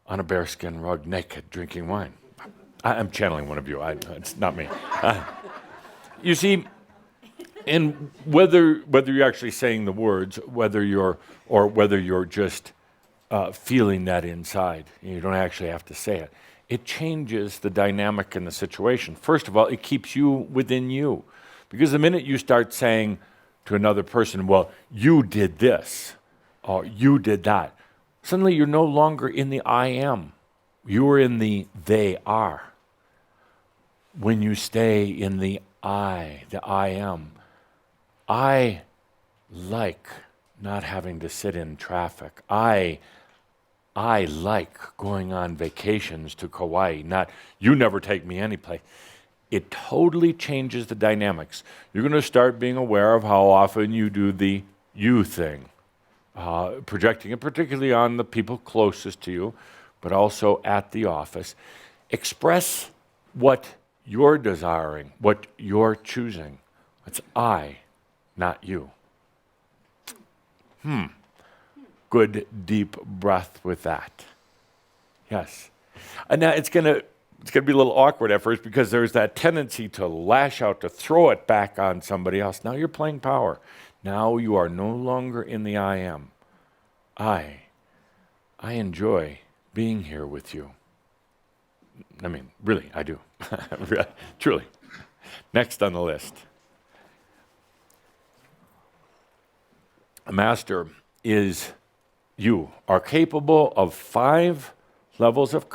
on a bearskin rug naked, drinking wine. I'm channeling one of you. It's not me. You see, and whether you're actually saying the words, whether you're just feeling that inside, you don't actually have to say it. It changes the dynamic in the situation. First of all, it keeps you within you, because the minute you start saying to another person, "Well, you did this," or "You did that," suddenly you're no longer in the I am. You're in the they are. When you stay in the I am, I like not having to sit in traffic. I like going on vacations to Kauai, not you never take me anyplace. It totally changes the dynamics. You're going to start being aware of how often you do the you thing, projecting it particularly on the people closest to you, but also at the office. Express what you're desiring, what you're choosing. It's I, not you. Good deep breath with that. Yes. And now it's gonna be a little awkward at first, because there's that tendency to lash out, to throw it back on somebody else. Now you're playing power. Now you are no longer in the I am. I enjoy being here with you. I mean, really, I do. Truly. Next on the list. A master is you are capable of 7 levels of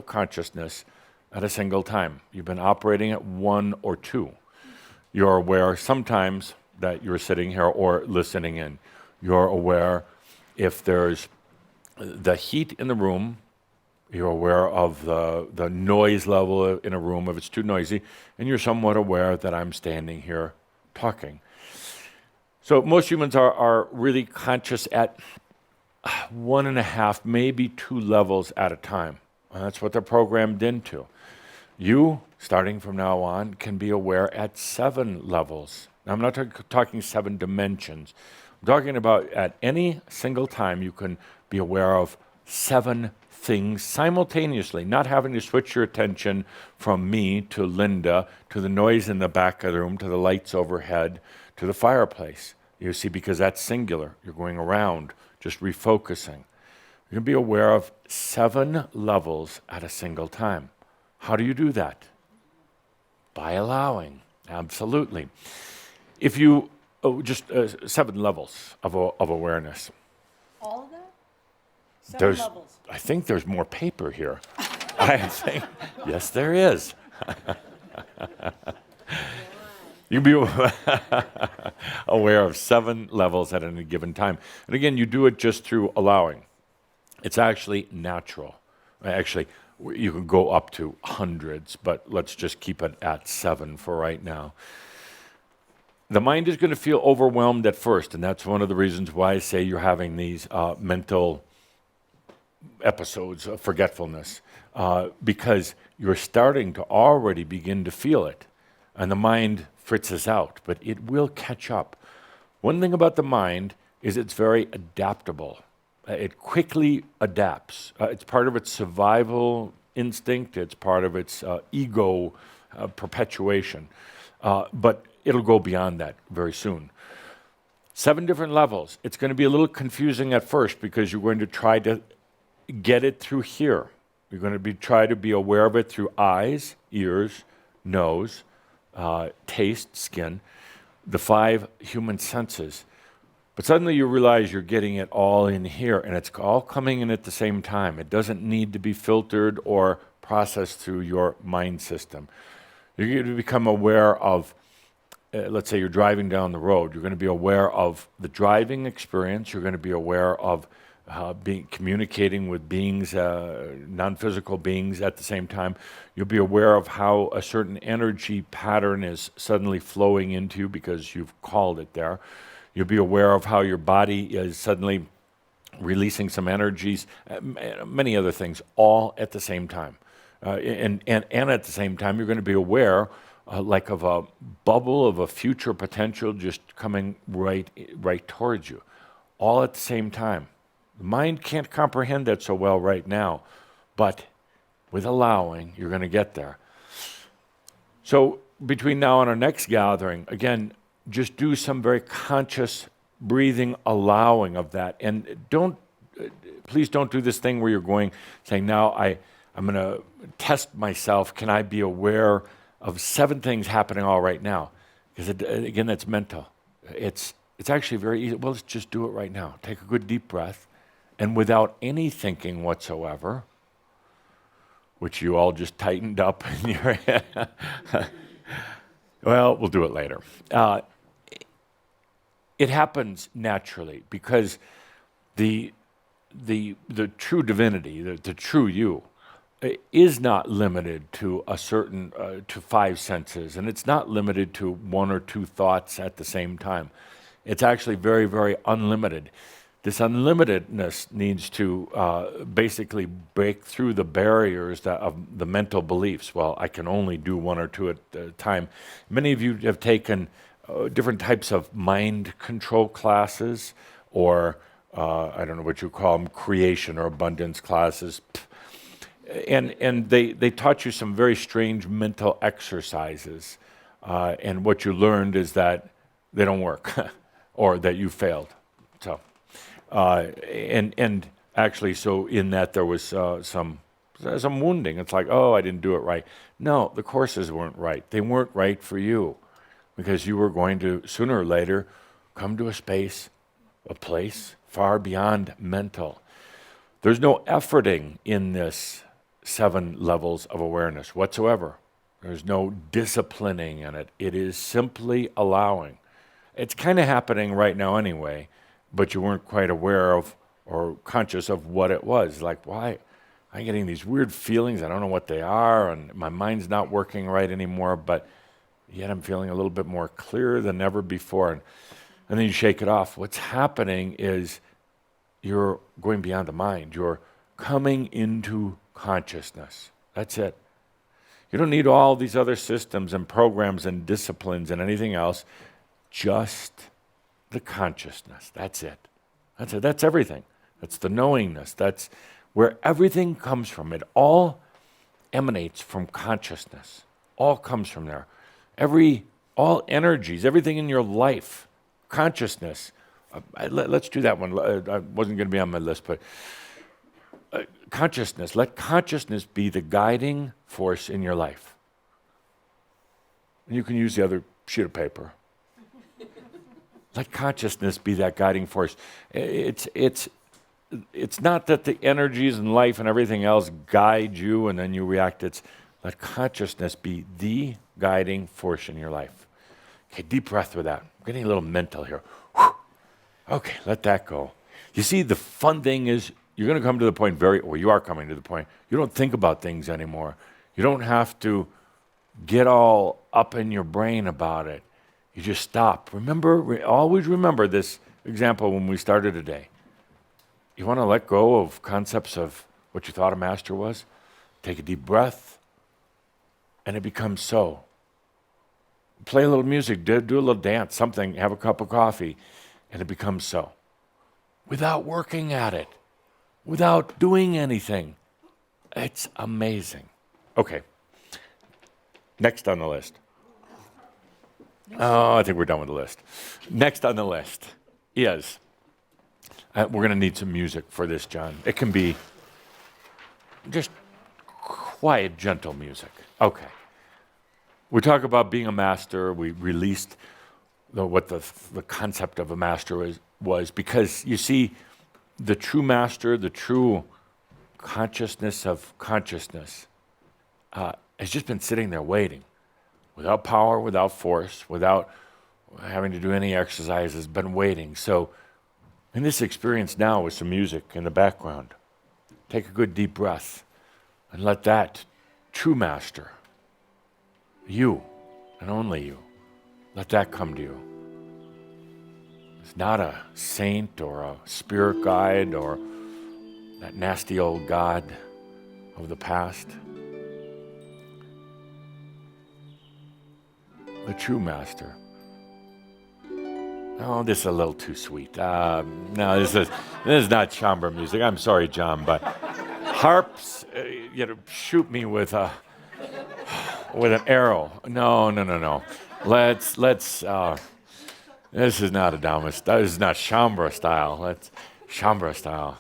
consciousness at a single time. You've been operating at 1 or 2. You're aware sometimes that you're sitting here or listening in. You're aware if there's the heat in the room. You're aware of the noise level in a room if it's too noisy, and you're somewhat aware that I'm standing here talking. So most humans are really conscious at 1.5, maybe 2 levels at a time. And that's what they're programmed into. You, starting from now on, can be aware at 7 levels. Now, I'm not talking 7 dimensions. I'm talking about at any single time you can be aware of 7 things simultaneously, not having to switch your attention from me to Linda, to the noise in the back of the room, to the lights overhead, to the fireplace. You see, because that's singular. You're going around, just refocusing. You can be aware of 7 levels at a single time. How do you do that? By allowing, absolutely. If you, just 7 levels of awareness. All of that? 7 There's, levels. I think there's more paper here. I think, yes, there is. You can be aware of 7 levels at any given time. And again, you do it just through allowing. It's actually natural. Actually, you can go up to hundreds, but let's just keep it at 7 for right now. The mind is going to feel overwhelmed at first, and that's one of the reasons why I say you're having these mental episodes of forgetfulness, because you're starting to already begin to feel it, and the mind fritzes out, but it will catch up. One thing about the mind is it's very adaptable. It quickly adapts. It's part of its survival instinct. It's part of its ego perpetuation. But it'll go beyond that very soon. 7 different levels. It's going to be a little confusing at first because you're going to try to get it through here. You're going to try to be aware of it through eyes, ears, nose, taste, skin, the 5 human senses. But suddenly you realize you're getting it all in here, and it's all coming in at the same time. It doesn't need to be filtered or processed through your mind system. You're going to become aware of, let's say you're driving down the road. You're going to be aware of the driving experience. You're going to be aware of communicating with beings, non-physical beings at the same time. You'll be aware of how a certain energy pattern is suddenly flowing into you because you've called it there. You'll be aware of how your body is suddenly releasing some energies, many other things, all at the same time. And at the same time, you're going to be aware like of a bubble of a future potential just coming right towards you, all at the same time. The mind can't comprehend that so well right now, but with allowing, you're going to get there. So between now and our next gathering, again, just do some very conscious breathing, allowing of that. And please don't do this thing where you're saying, now I'm going to test myself. Can I be aware of 7 things happening all right now? Because again, that's mental. It's actually very easy. Well, let's just do it right now. Take a good deep breath. And without any thinking whatsoever, which you all just tightened up in your head. Well, we'll do it later. It happens naturally because the true divinity, the true you, is not limited to a certain to 5 senses, and it's not limited to 1 or 2 thoughts at the same time. It's actually very, very unlimited. This unlimitedness needs to basically break through the barriers of the mental beliefs. Well, I can only do 1 or 2 at a time. Many of you have taken different types of mind control classes, or I don't know what you call them, creation or abundance classes. And they taught you some very strange mental exercises. And what you learned is that they don't work or that you failed. So, and actually, so in that there was some wounding. It's like, oh, I didn't do it right. No, the courses weren't right. They weren't right for you because you were going to, sooner or later, come to a space, a place far beyond mental. There's no efforting in this 7 levels of awareness whatsoever. There's no disciplining in it. It is simply allowing. It's kind of happening right now anyway, but you weren't quite aware of or conscious of what it was. Like, why? I'm getting these weird feelings. I don't know what they are, and my mind's not working right anymore, but yet I'm feeling a little bit more clear than ever before. And then you shake it off. What's happening is you're going beyond the mind. You're coming into consciousness. That's it. You don't need all these other systems and programs and disciplines and anything else. Just the consciousness. That's it. That's it. That's everything. That's the knowingness. That's where everything comes from. It all emanates from consciousness. All comes from there. All energies, everything in your life, consciousness. Let's do that one. I wasn't going to be on my list, but consciousness. Let consciousness be the guiding force in your life. And you can use the other sheet of paper. Let consciousness be that guiding force. It's not that the energies and life and everything else guide you and then you react. It's let consciousness be the guiding force in your life. Okay, deep breath with that. I'm getting a little mental here. Whew. Okay, let that go. You see, the fun thing is you're going to come to the point you are coming to the point. You don't think about things anymore. You don't have to get all up in your brain about it. You just stop. Always remember this example when we started today. You want to let go of concepts of what you thought a master was? Take a deep breath, and it becomes so. Play a little music, do a little dance, something, have a cup of coffee, and it becomes so. Without working at it, without doing anything. It's amazing. Okay. Next on the list. Oh, I think we're done with the list. Next on the list is, we're going to need some music for this, John. It can be just quiet, gentle music. Okay. We talk about being a master. We released what the concept of a master was because, you see, the true master, the true consciousness of consciousness has just been sitting there waiting. Without power, without force, without having to do any exercises, been waiting. So in this experience now with some music in the background, take a good deep breath and let that true master, you and only you, let that come to you. It's not a saint or a spirit guide or that nasty old God of the past. The true master. Oh, this is a little too sweet. No, this is not Shaumbra music. I'm sorry, John, but harps, shoot me with an arrow. No. Let's. This is not Adamus. This is not Shaumbra style. Let's Shaumbra style.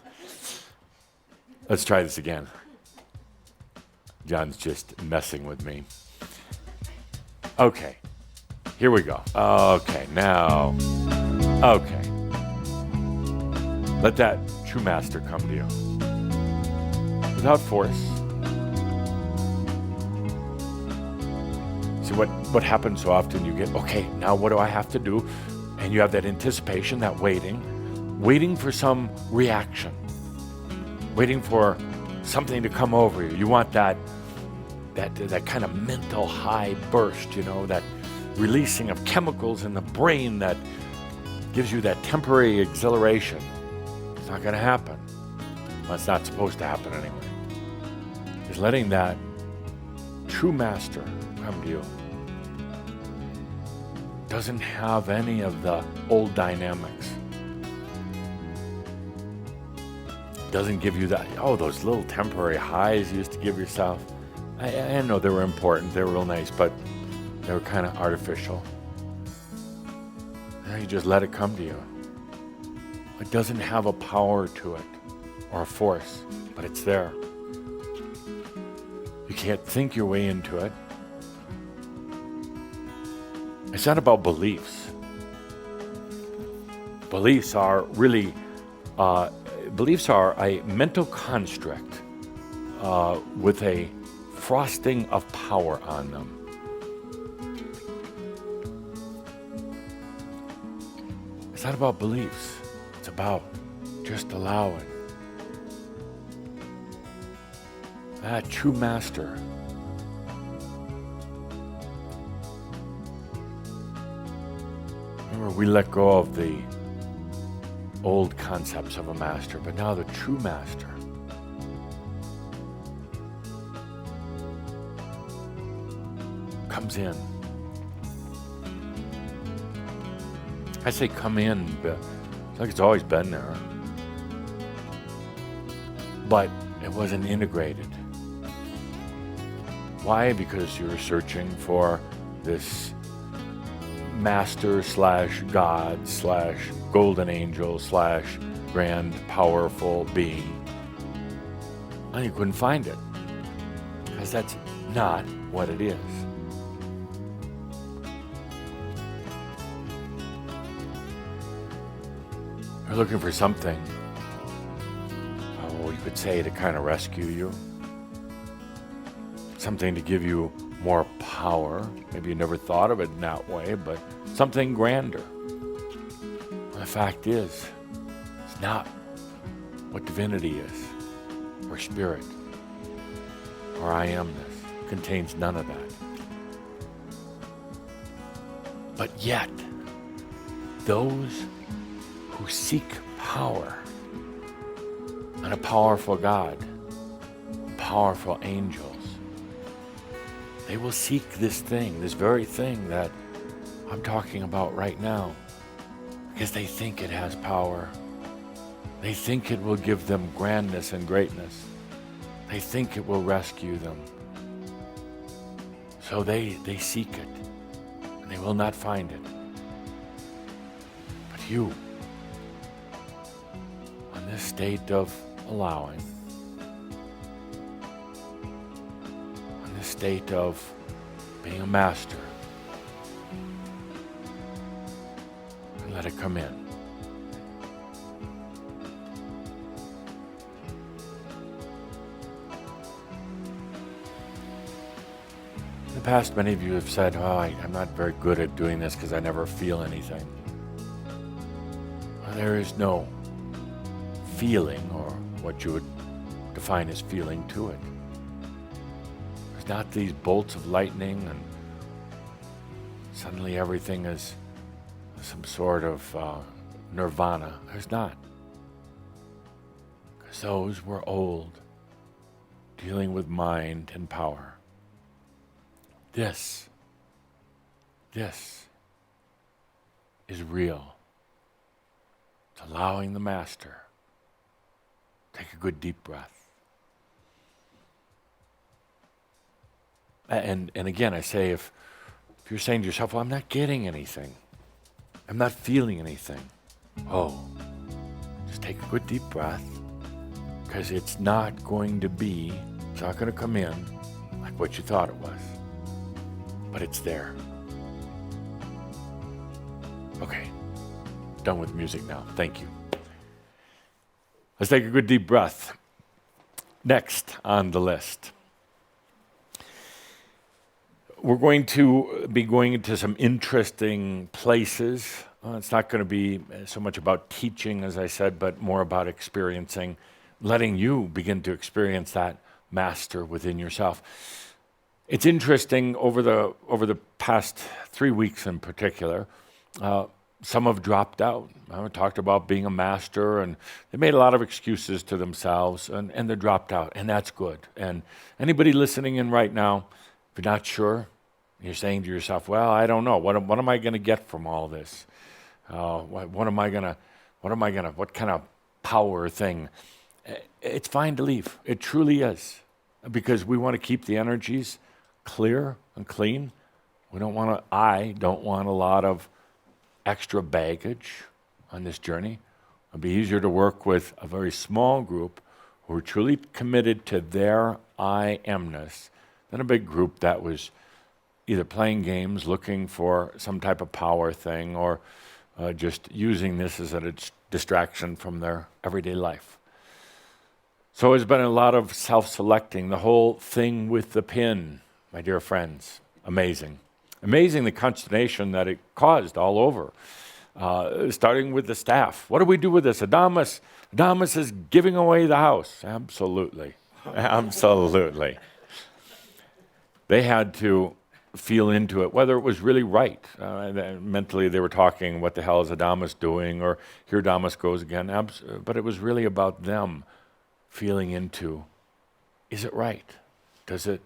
Let's try this again. John's just messing with me. Okay. Here we go. Okay, now. Okay. Let that true master come to you. Without force. See, what happens so often, you get, okay, now what do I have to do? And you have that anticipation, that waiting for some reaction. Waiting for something to come over you. You want that kind of mental high burst, that releasing of chemicals in the brain that gives you that temporary exhilaration. It's not going to happen. Well, it's not supposed to happen anyway. Is letting that true master come to you. Doesn't have any of the old dynamics. Doesn't give you that, those little temporary highs you used to give yourself. I know they were important, they were real nice, but they were kind of artificial. Now you just let it come to you. It doesn't have a power to it or a force, but it's there. You can't think your way into it. It's not about beliefs. Beliefs are really, beliefs are a mental construct with a frosting of power on them. It's not about beliefs. It's about just allowing. That true master. Remember, we let go of the old concepts of a master, but now the true master. Comes in. I say come in, but it's like it's always been there. But it wasn't integrated. Why? Because you were searching for this master / God / golden angel / grand powerful being. And you couldn't find it. Because that's not what it is. You're looking for something, you could say, to kind of rescue you. Something to give you more power. Maybe you never thought of it in that way, but something grander. And the fact is, it's not what divinity is, or spirit, or I amness. It contains none of that. But yet, those who seek power and a powerful God, powerful angels, they will seek this thing, this very thing that I'm talking about right now, because they think it has power. They think it will give them grandness and greatness. They think it will rescue them. So they seek it, and they will not find it. But you, on this state of allowing, on this state of being a master, and let it come in. In the past, many of you have said, I'm not very good at doing this because I never feel anything. Well, there is no feeling, or what you would define as feeling, to it. There's not these bolts of lightning and suddenly everything is some sort of nirvana. There's not. Because those were old, dealing with mind and power. This is real. It's allowing the master. Take a good deep breath. And again, I say, if you're saying to yourself, well, I'm not getting anything, I'm not feeling anything, just take a good deep breath, because it's not going to come in like what you thought it was. But it's there. Okay, done with music now. Thank you. Let's take a good deep breath. Next on the list, we're going to be going into some interesting places. It's not going to be so much about teaching, as I said, but more about experiencing, letting you begin to experience that master within yourself. It's interesting, over the past 3 weeks in particular, some have dropped out. I talked about being a master, and they made a lot of excuses to themselves, and they dropped out, and that's good. And anybody listening in right now, if you're not sure, you're saying to yourself, well, I don't know. What am I going to get from all this? What kind of power thing? It's fine to leave. It truly is, because we want to keep the energies clear and clean. I don't want a lot of extra baggage on this journey. It'll be easier to work with a very small group who are truly committed to their I amness than a big group that was either playing games, looking for some type of power thing, or just using this as a distraction from their everyday life. So there's been a lot of self-selecting. The whole thing with the pin, my dear friends, amazing. Amazing the consternation that it caused all over, starting with the staff. What do we do with this? Adamus is giving away the house. Absolutely. Absolutely. They had to feel into it, whether it was really right. Mentally, they were talking, what the hell is Adamus doing? Or here Adamus goes again. But it was really about them feeling into, is it right? Does it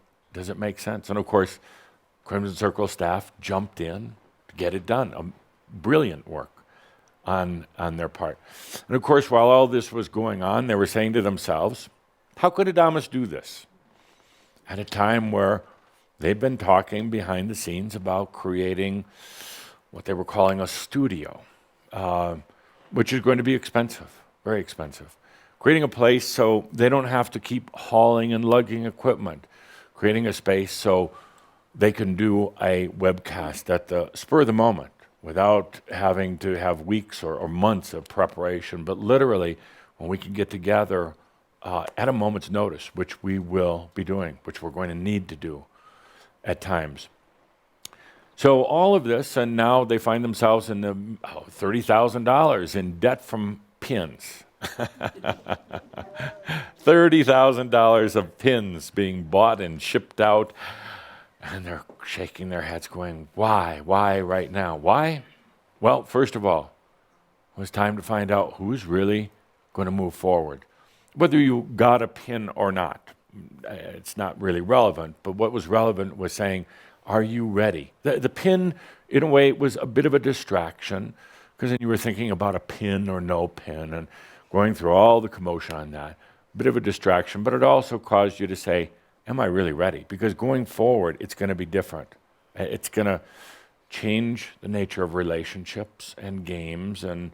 make sense? And of course, Crimson Circle staff jumped in to get it done. Brilliant work on their part. And of course, while all this was going on, they were saying to themselves, how could Adamus do this? At a time where they'd been talking behind the scenes about creating what they were calling a studio, which is going to be expensive, very expensive. Creating a place so they don't have to keep hauling and lugging equipment. Creating a space so they can do a webcast at the spur of the moment without having to have weeks or months of preparation, but literally when we can get together at a moment's notice, which we will be doing, which we're going to need to do at times. So all of this, and now they find themselves in the $30,000 in debt from pins. $30,000 of pins being bought and shipped out, and they're shaking their heads going, why right now? Why? Well, first of all, it was time to find out who's really going to move forward. Whether you got a pin or not, it's not really relevant, but what was relevant was saying, are you ready? The pin, in a way, was a bit of a distraction, because then you were thinking about a pin or no pin, and going through all the commotion on that. Bit of a distraction, but it also caused you to say, am I really ready? Because going forward, it's going to be different. It's going to change the nature of relationships and games and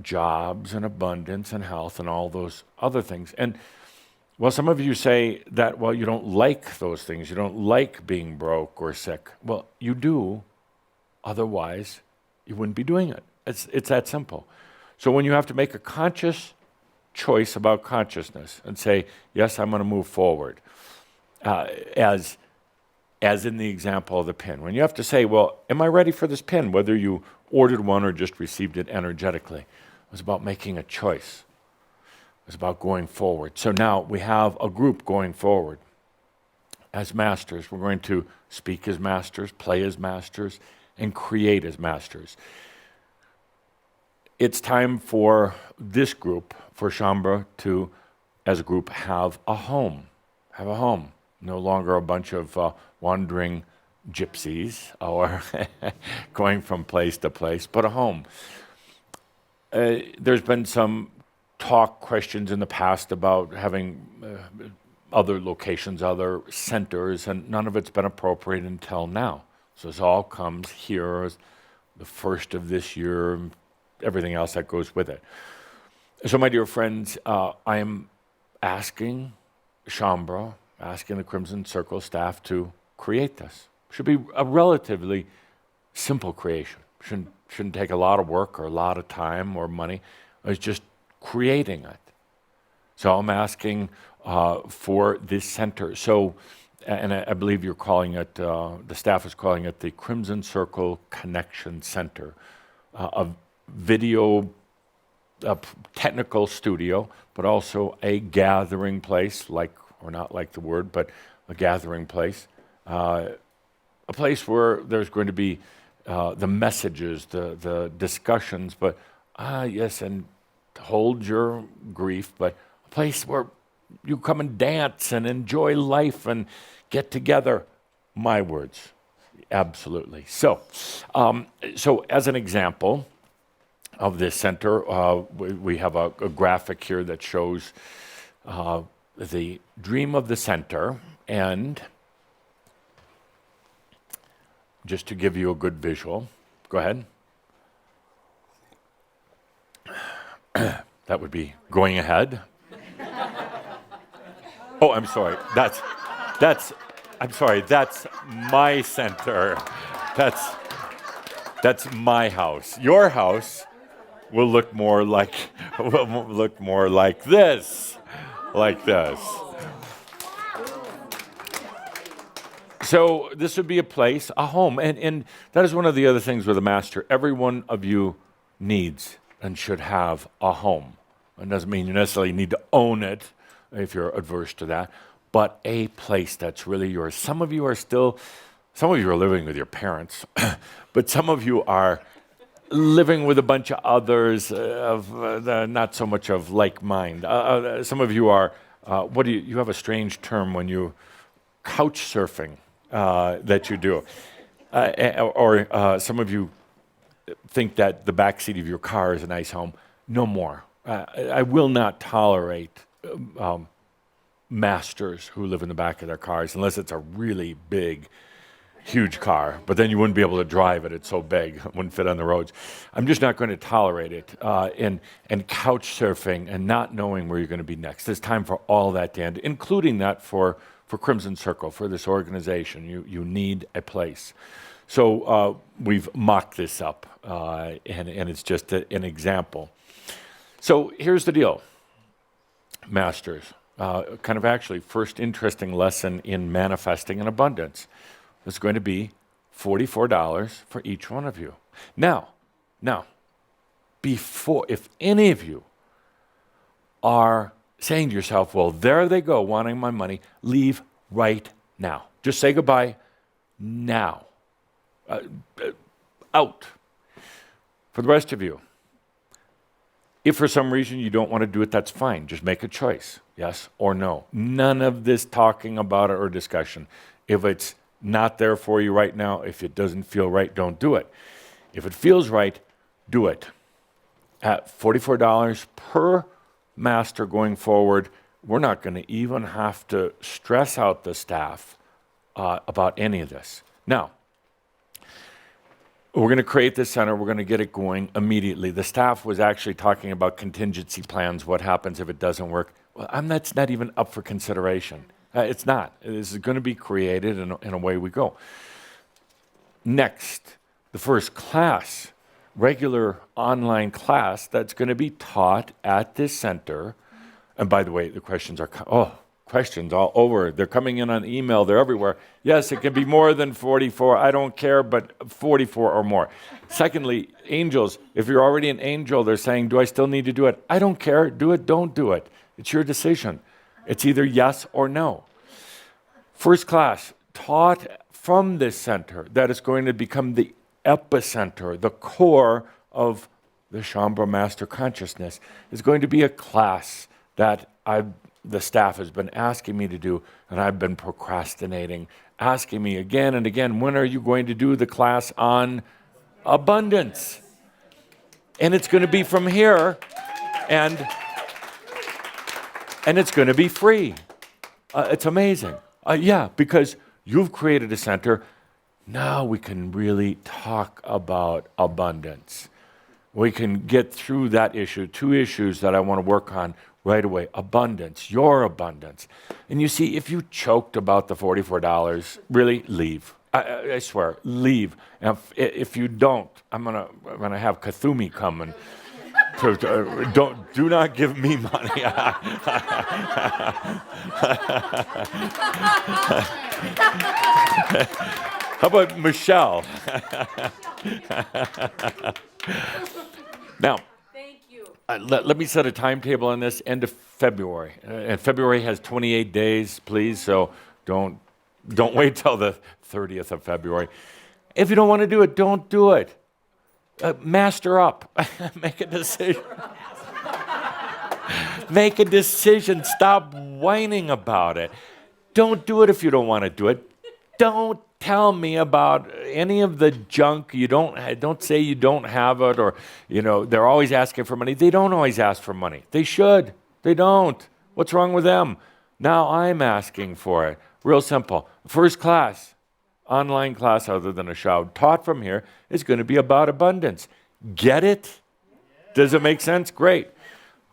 jobs and abundance and health and all those other things. And well, some of you say that, well, you don't like those things. You don't like being broke or sick. Well, you do. Otherwise, you wouldn't be doing it. It's that simple. So when you have to make a conscious choice about consciousness and say, yes, I'm going to move forward, as in the example of the pin. When you have to say, well, am I ready for this pin, whether you ordered one or just received it energetically? It was about making a choice. It was about going forward. So now we have a group going forward as masters. We're going to speak as masters, play as masters, and create as masters. It's time for this group, for Shaumbra, to, as a group, have a home. Have a home. No longer a bunch of wandering gypsies or going from place to place, but a home. There's been some questions in the past about having other locations, other centers, and none of it's been appropriate until now. So this all comes here as the first of this year, and everything else that goes with it. So my dear friends, I am asking Shaumbra, asking the Crimson Circle staff to create this. Should be a relatively simple creation. Shouldn't take a lot of work or a lot of time or money. It's just creating it. So I'm asking for this center. So, and I believe you're calling it, the staff is calling it the Crimson Circle Connection Center, a video technical studio, but also a gathering place, like, or not like the word, but a gathering place. A place where there's going to be the messages, the discussions, but yes, and hold your grief, but a place where you come and dance and enjoy life and get together. My words, absolutely. So, so as an example of this center, we have a graphic here that shows the dream of the center, and just to give you a good visual, go ahead. That would be going ahead. Oh, I'm sorry. I'm sorry. That's my center. That's my house. Your house will look more like this, like this. So this would be a place, a home, and that is one of the other things with a master. Every one of you needs and should have a home. It doesn't mean you necessarily need to own it if you're adverse to that, but a place that's really yours. Some of you are living with your parents, but some of you are living with a bunch of others of not so much of like mind. Some of you are, you have a strange term when you couch surfing that you do. Or some of you think that the back seat of your car is a nice home. No more. I will not tolerate masters who live in the back of their cars unless it's a really big, huge car. But then you wouldn't be able to drive it. It's so big. It wouldn't fit on the roads. I'm just not going to tolerate it. And couch surfing and not knowing where you're going to be next. There's time for all that to end, including that for Crimson Circle, for this organization. You need a place. So we've mocked this up, and it's just an example. So here's the deal, masters. Kind of actually first interesting lesson in manifesting an abundance. It's going to be $44 for each one of you. Now, before, if any of you are saying to yourself, well, there they go, wanting my money, leave right now. Just say goodbye now. Out. For the rest of you, if for some reason you don't want to do it, that's fine. Just make a choice, yes or no. None of this talking about it or discussion. If it's not there for you right now, if it doesn't feel right, don't do it. If it feels right, do it. At $44 per master going forward, we're not going to even have to stress out the staff about any of this. Now, we're going to create this center. We're going to get it going immediately. The staff was actually talking about contingency plans, what happens if it doesn't work. Well, that's not even up for consideration. It's not. This is going to be created, and away we go. Next, the first class, regular online class that's going to be taught at this center. And by the way, the questions are, questions all over. They're coming in on email. They're everywhere. Yes, it can be more than 44. I don't care, but 44 or more. Secondly, angels. If you're already an angel, they're saying, do I still need to do it? I don't care. Do it, don't do it. It's your decision. It's either yes or no. First class, taught from this center that is going to become the epicenter, the core of the Shaumbra Master Consciousness, is going to be a class that the staff has been asking me to do, and I've been procrastinating, asking me again and again, when are you going to do the class on abundance? And it's going to be from here, and it's going to be free. It's amazing. Because you've created a center. Now we can really talk about abundance. We can get through that issue, 2 issues that I want to work on right away. Abundance, your abundance. And you see, if you choked about the $44, really leave. I swear, leave. And if you don't, I'm gonna have Kathumi come and do not give me money. How about Michelle? Now, thank you. Let me set a timetable on this. End of February. And February has 28 days, please. So don't wait till the 30th of February. If you don't want to do it, don't do it. Master up. Make a decision. Make a decision. Stop whining about it. Don't do it if you don't want to do it. Don't tell me about any of the junk. Don't say you don't have it, or they're always asking for money. They don't always ask for money. They should. They don't. What's wrong with them? Now I'm asking for it. Real simple. First class, online class other than a shout, taught from here, is going to be about abundance. Get it? Does it make sense? Great.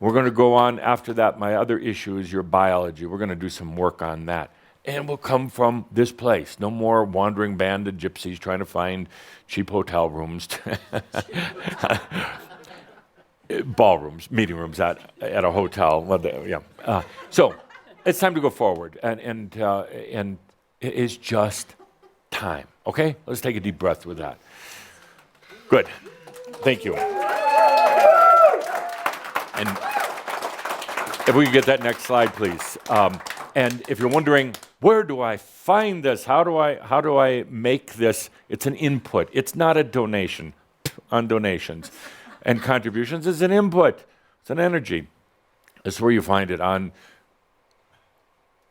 We're going to go on after that. My other issue is your biology. We're going to do some work on that. And we'll come from this place. No more wandering band of gypsies trying to find cheap hotel rooms. Ballrooms, meeting rooms at a hotel. So it's time to go forward. And it is just time. Okay? Let's take a deep breath with that. Good. Thank you. And if we could get that next slide, please. And if you're wondering, where do I find this? How do I make this? It's an input. It's not a donation on donations and contributions. It's an input. It's an energy. That's where you find it on.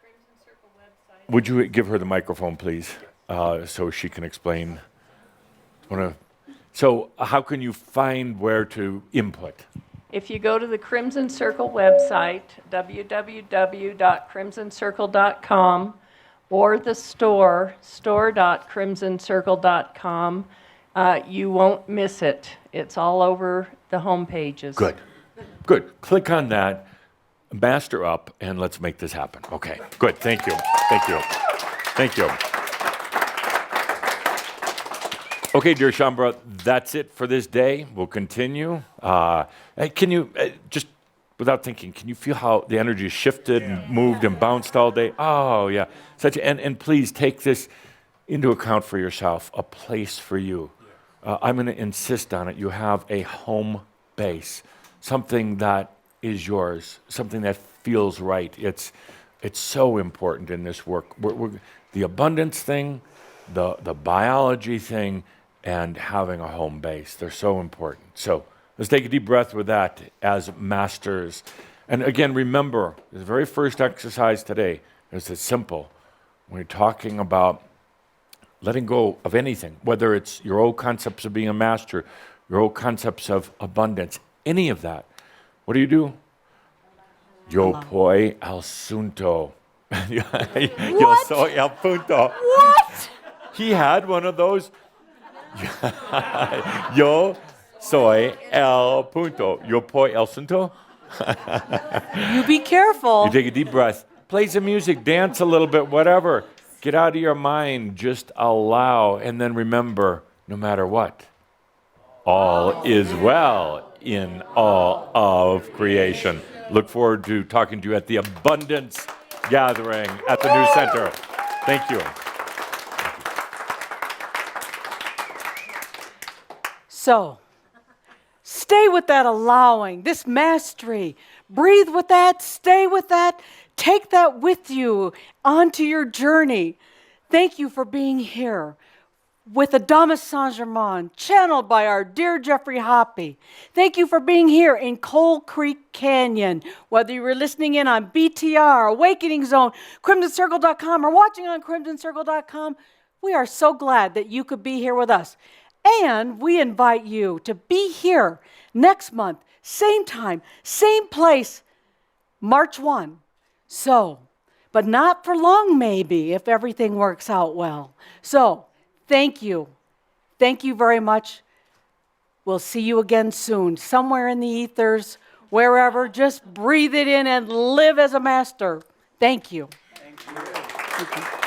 Crimson Circle website. Would you give her the microphone, please, so she can explain? So how can you find where to input? If you go to the Crimson Circle website, www.crimsoncircle.com, or the store.crimsoncircle.com, you won't miss it. It's all over the home pages. Good. Click on that, master up, and let's make this happen. Okay, good. Thank you. Okay, dear Shaumbra, that's it for this day. We'll continue. Can you, just without thinking, can you feel how the energy shifted and moved and bounced all day? Oh, yeah. And please take this into account for yourself, a place for you. I'm going to insist on it. You have a home base, something that is yours, something that feels right. It's so important in this work. The abundance thing, the biology thing, and having a home base. They're so important. So let's take a deep breath with that as masters. And again, remember, the very first exercise today is it's simple. When you're talking about letting go of anything, whether it's your old concepts of being a master, your old concepts of abundance, any of that, what do? Yo poi al sunto. Yo soy el punto. What? He had one of those. Yo soy el punto. Yo poi el sunto. You be careful. You take a deep breath, play some music, dance a little bit, whatever. Get out of your mind, just allow, and then remember, no matter what, all is well in all of creation. Look forward to talking to you at the Abundance Gathering at the New Center. Thank you. So, stay with that allowing, this mastery. Breathe with that, stay with that, take that with you onto your journey. Thank you for being here with Adamus Saint-Germain, channeled by our dear Jeffrey Hoppy. Thank you for being here in Coal Creek Canyon, whether you were listening in on BTR, Awakening Zone, CrimsonCircle.com, or watching on CrimsonCircle.com. We are so glad that you could be here with us. And we invite you to be here next month, same time, same place, March 1. So, but not for long maybe, if everything works out well. So, thank you. Thank you very much. We'll see you again soon, somewhere in the ethers, wherever. Just breathe it in and live as a master. Thank you. Thank you.